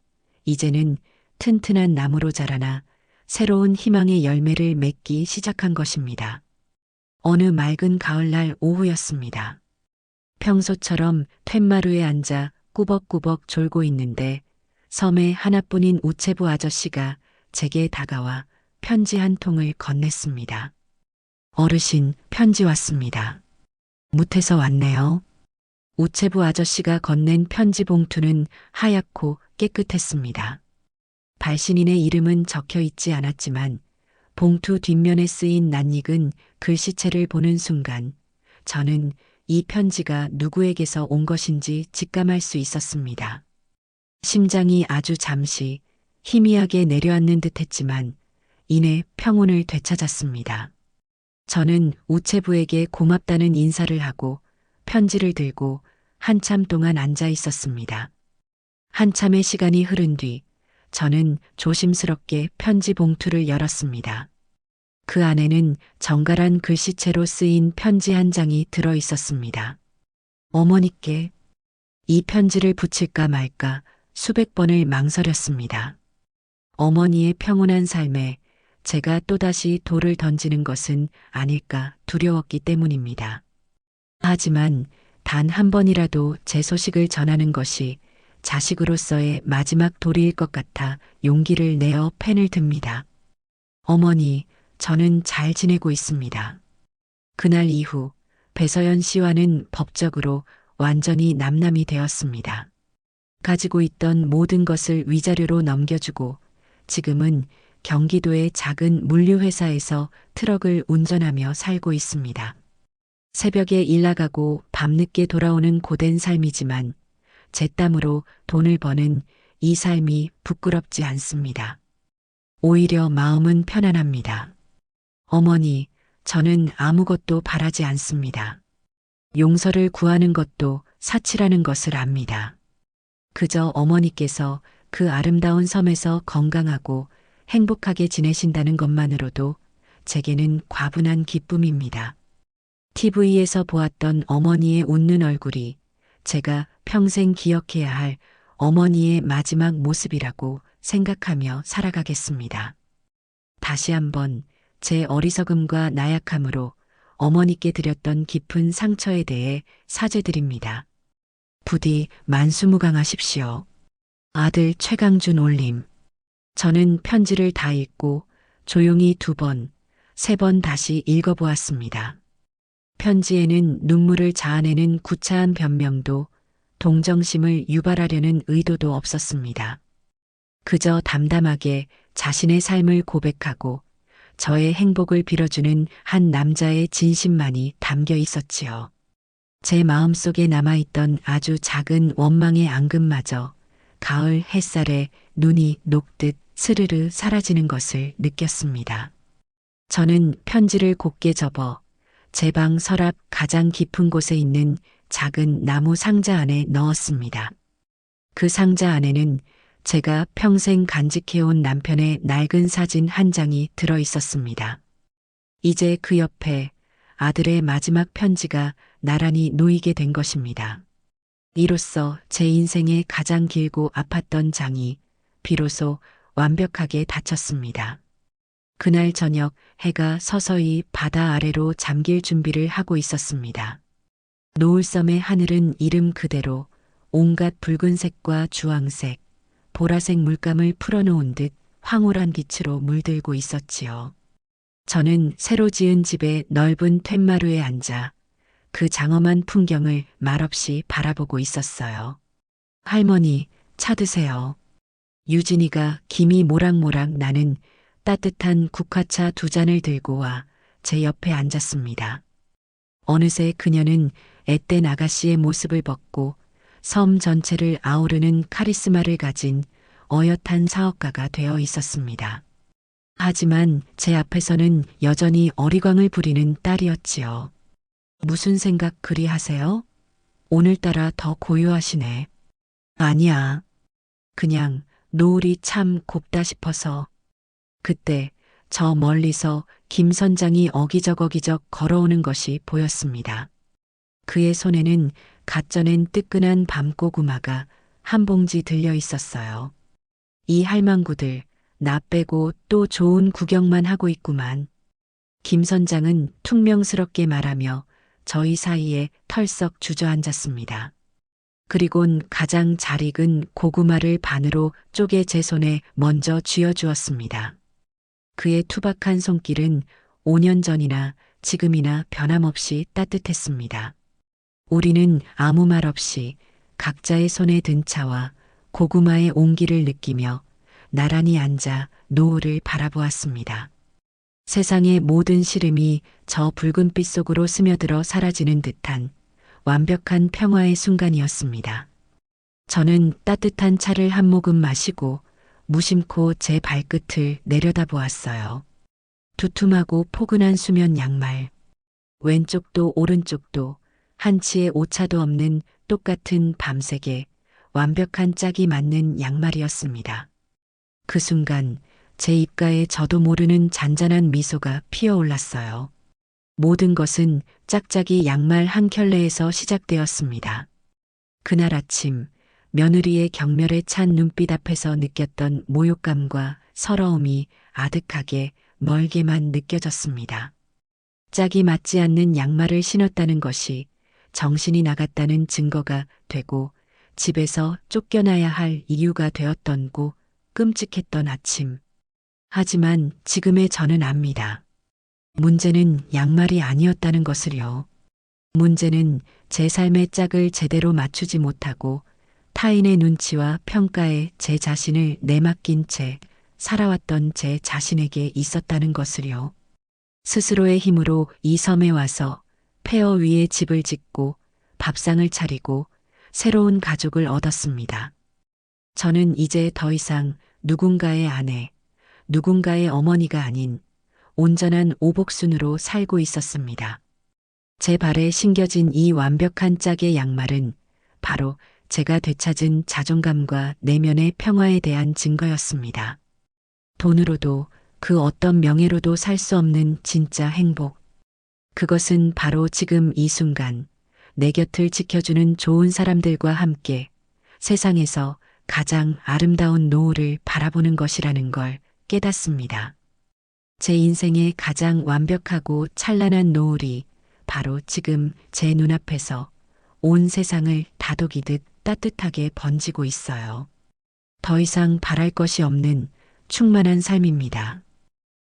이제는 튼튼한 나무로 자라나 새로운 희망의 열매를 맺기 시작한 것입니다. 어느 맑은 가을날 오후였습니다. 평소처럼 툇마루에 앉아 꾸벅꾸벅 졸고 있는데 섬에 하나뿐인 우체부 아저씨가 제게 다가와 편지 한 통을 건넸습니다. 어르신, 편지 왔습니다. 무태서 왔네요. 우체부 아저씨가 건넨 편지 봉투는 하얗고 깨끗했습니다. 발신인의 이름은 적혀 있지 않았지만 봉투 뒷면에 쓰인 낯익은 글씨체를 보는 순간 저는 이 편지가 누구에게서 온 것인지 직감할 수 있었습니다. 심장이 아주 잠시 희미하게 내려앉는 듯 했지만 이내 평온을 되찾았습니다. 저는 우체부에게 고맙다는 인사를 하고 편지를 들고 한참 동안 앉아 있었습니다. 한참의 시간이 흐른 뒤 저는 조심스럽게 편지 봉투를 열었습니다. 그 안에는 정갈한 글씨체로 쓰인 편지 한 장이 들어 있었습니다. 어머니께 이 편지를 붙일까 말까 수백 번을 망설였습니다. 어머니의 평온한 삶에 제가 또다시 돌을 던지는 것은 아닐까 두려웠기 때문입니다. 하지만 단 한 번이라도 제 소식을 전하는 것이 자식으로서의 마지막 도리일 것 같아 용기를 내어 펜을 듭니다. 어머니, 저는 잘 지내고 있습니다. 그날 이후 배서연 씨와는 법적으로 완전히 남남이 되었습니다. 가지고 있던 모든 것을 위자료로 넘겨주고 지금은 경기도의 작은 물류회사에서 트럭을 운전하며 살고 있습니다. 새벽에 일 나가고 밤늦게 돌아오는 고된 삶이지만 제 땀으로 돈을 버는 이 삶이 부끄럽지 않습니다. 오히려 마음은 편안합니다. 어머니, 저는 아무것도 바라지 않습니다. 용서를 구하는 것도 사치라는 것을 압니다. 그저 어머니께서 그 아름다운 섬에서 건강하고 행복하게 지내신다는 것만으로도 제게는 과분한 기쁨입니다. TV에서 보았던 어머니의 웃는 얼굴이 제가 평생 기억해야 할 어머니의 마지막 모습이라고 생각하며 살아가겠습니다. 다시 한번 제 어리석음과 나약함으로 어머니께 드렸던 깊은 상처에 대해 사죄드립니다. 부디 만수무강하십시오. 아들 최강준 올림. 저는 편지를 다 읽고 조용히 2번, 3번 다시 읽어보았습니다. 편지에는 눈물을 자아내는 구차한 변명도 동정심을 유발하려는 의도도 없었습니다. 그저 담담하게 자신의 삶을 고백하고 저의 행복을 빌어주는 한 남자의 진심만이 담겨 있었지요. 제 마음속에 남아있던 아주 작은 원망의 앙금마저 가을 햇살에 눈이 녹듯 스르르 사라지는 것을 느꼈습니다. 저는 편지를 곱게 접어 제 방 서랍 가장 깊은 곳에 있는 작은 나무 상자 안에 넣었습니다. 그 상자 안에는 제가 평생 간직해온 남편의 낡은 사진 한 장이 들어 있었습니다. 이제 그 옆에 아들의 마지막 편지가 나란히 놓이게 된 것입니다. 이로써 제 인생의 가장 길고 아팠던 장이 비로소 완벽하게 닫혔습니다. 그날 저녁 해가 서서히 바다 아래로 잠길 준비를 하고 있었습니다. 노을섬의 하늘은 이름 그대로 온갖 붉은색과 주황색, 보라색 물감을 풀어놓은 듯 황홀한 빛으로 물들고 있었지요. 저는 새로 지은 집의 넓은 툇마루에 앉아 그 장엄한 풍경을 말없이 바라보고 있었어요. 할머니, 차 드세요. 유진이가 김이 모락모락 나는 따뜻한 국화차 2잔을 들고 와 제 옆에 앉았습니다. 어느새 그녀는 앳된 아가씨의 모습을 벗고 섬 전체를 아우르는 카리스마를 가진 어엿한 사업가가 되어 있었습니다. 하지만 제 앞에서는 여전히 어리광을 부리는 딸이었지요. 무슨 생각 그리 하세요? 오늘따라 더 고요하시네. 아니야. 그냥 노을이 참 곱다 싶어서. 그때 저 멀리서 김 선장이 어기적 걸어오는 것이 보였습니다. 그의 손에는 갓 쪄낸 뜨끈한 밤고구마가 한 봉지 들려 있었어요. 이 할망구들 나 빼고 또 좋은 구경만 하고 있구만. 김 선장은 퉁명스럽게 말하며 저희 사이에 털썩 주저앉았습니다. 그리곤 가장 잘 익은 고구마를 반으로 쪼개 제 손에 먼저 쥐어주었습니다. 그의 투박한 손길은 5년 전이나 지금이나 변함없이 따뜻했습니다. 우리는 아무 말 없이 각자의 손에 든 차와 고구마의 온기를 느끼며 나란히 앉아 노을을 바라보았습니다. 세상의 모든 시름이 저 붉은빛 속으로 스며들어 사라지는 듯한 완벽한 평화의 순간이었습니다. 저는 따뜻한 차를 한 모금 마시고 무심코 제 발끝을 내려다보았어요. 두툼하고 포근한 수면 양말. 왼쪽도 오른쪽도 한치의 오차도 없는 똑같은 밤색에 완벽한 짝이 맞는 양말이었습니다. 그 순간 제 입가에 저도 모르는 잔잔한 미소가 피어올랐어요. 모든 것은 짝짝이 양말 한 켤레에서 시작되었습니다. 그날 아침 며느리의 경멸에 찬 눈빛 앞에서 느꼈던 모욕감과 서러움이 아득하게 멀게만 느껴졌습니다. 짝이 맞지 않는 양말을 신었다는 것이 정신이 나갔다는 증거가 되고 집에서 쫓겨나야 할 이유가 되었던고 끔찍했던 아침. 하지만 지금의 저는 압니다. 문제는 양말이 아니었다는 것을요. 문제는 제 삶의 짝을 제대로 맞추지 못하고 타인의 눈치와 평가에 제 자신을 내맡긴 채 살아왔던 제 자신에게 있었다는 것을요. 스스로의 힘으로 이 섬에 와서 폐허 위에 집을 짓고 밥상을 차리고 새로운 가족을 얻었습니다. 저는 이제 더 이상 누군가의 아내, 누군가의 어머니가 아닌 온전한 오복순으로 살고 있었습니다. 제 발에 신겨진 이 완벽한 짝의 양말은 바로 제가 되찾은 자존감과 내면의 평화에 대한 증거였습니다. 돈으로도 그 어떤 명예로도 살 수 없는 진짜 행복. 그것은 바로 지금 이 순간 내 곁을 지켜주는 좋은 사람들과 함께 세상에서 가장 아름다운 노을을 바라보는 것이라는 걸 깨닫습니다. 제 인생의 가장 완벽하고 찬란한 노을이 바로 지금 제 눈앞에서 온 세상을 다독이듯 따뜻하게 번지고 있어요. 더 이상 바랄 것이 없는 충만한 삶입니다.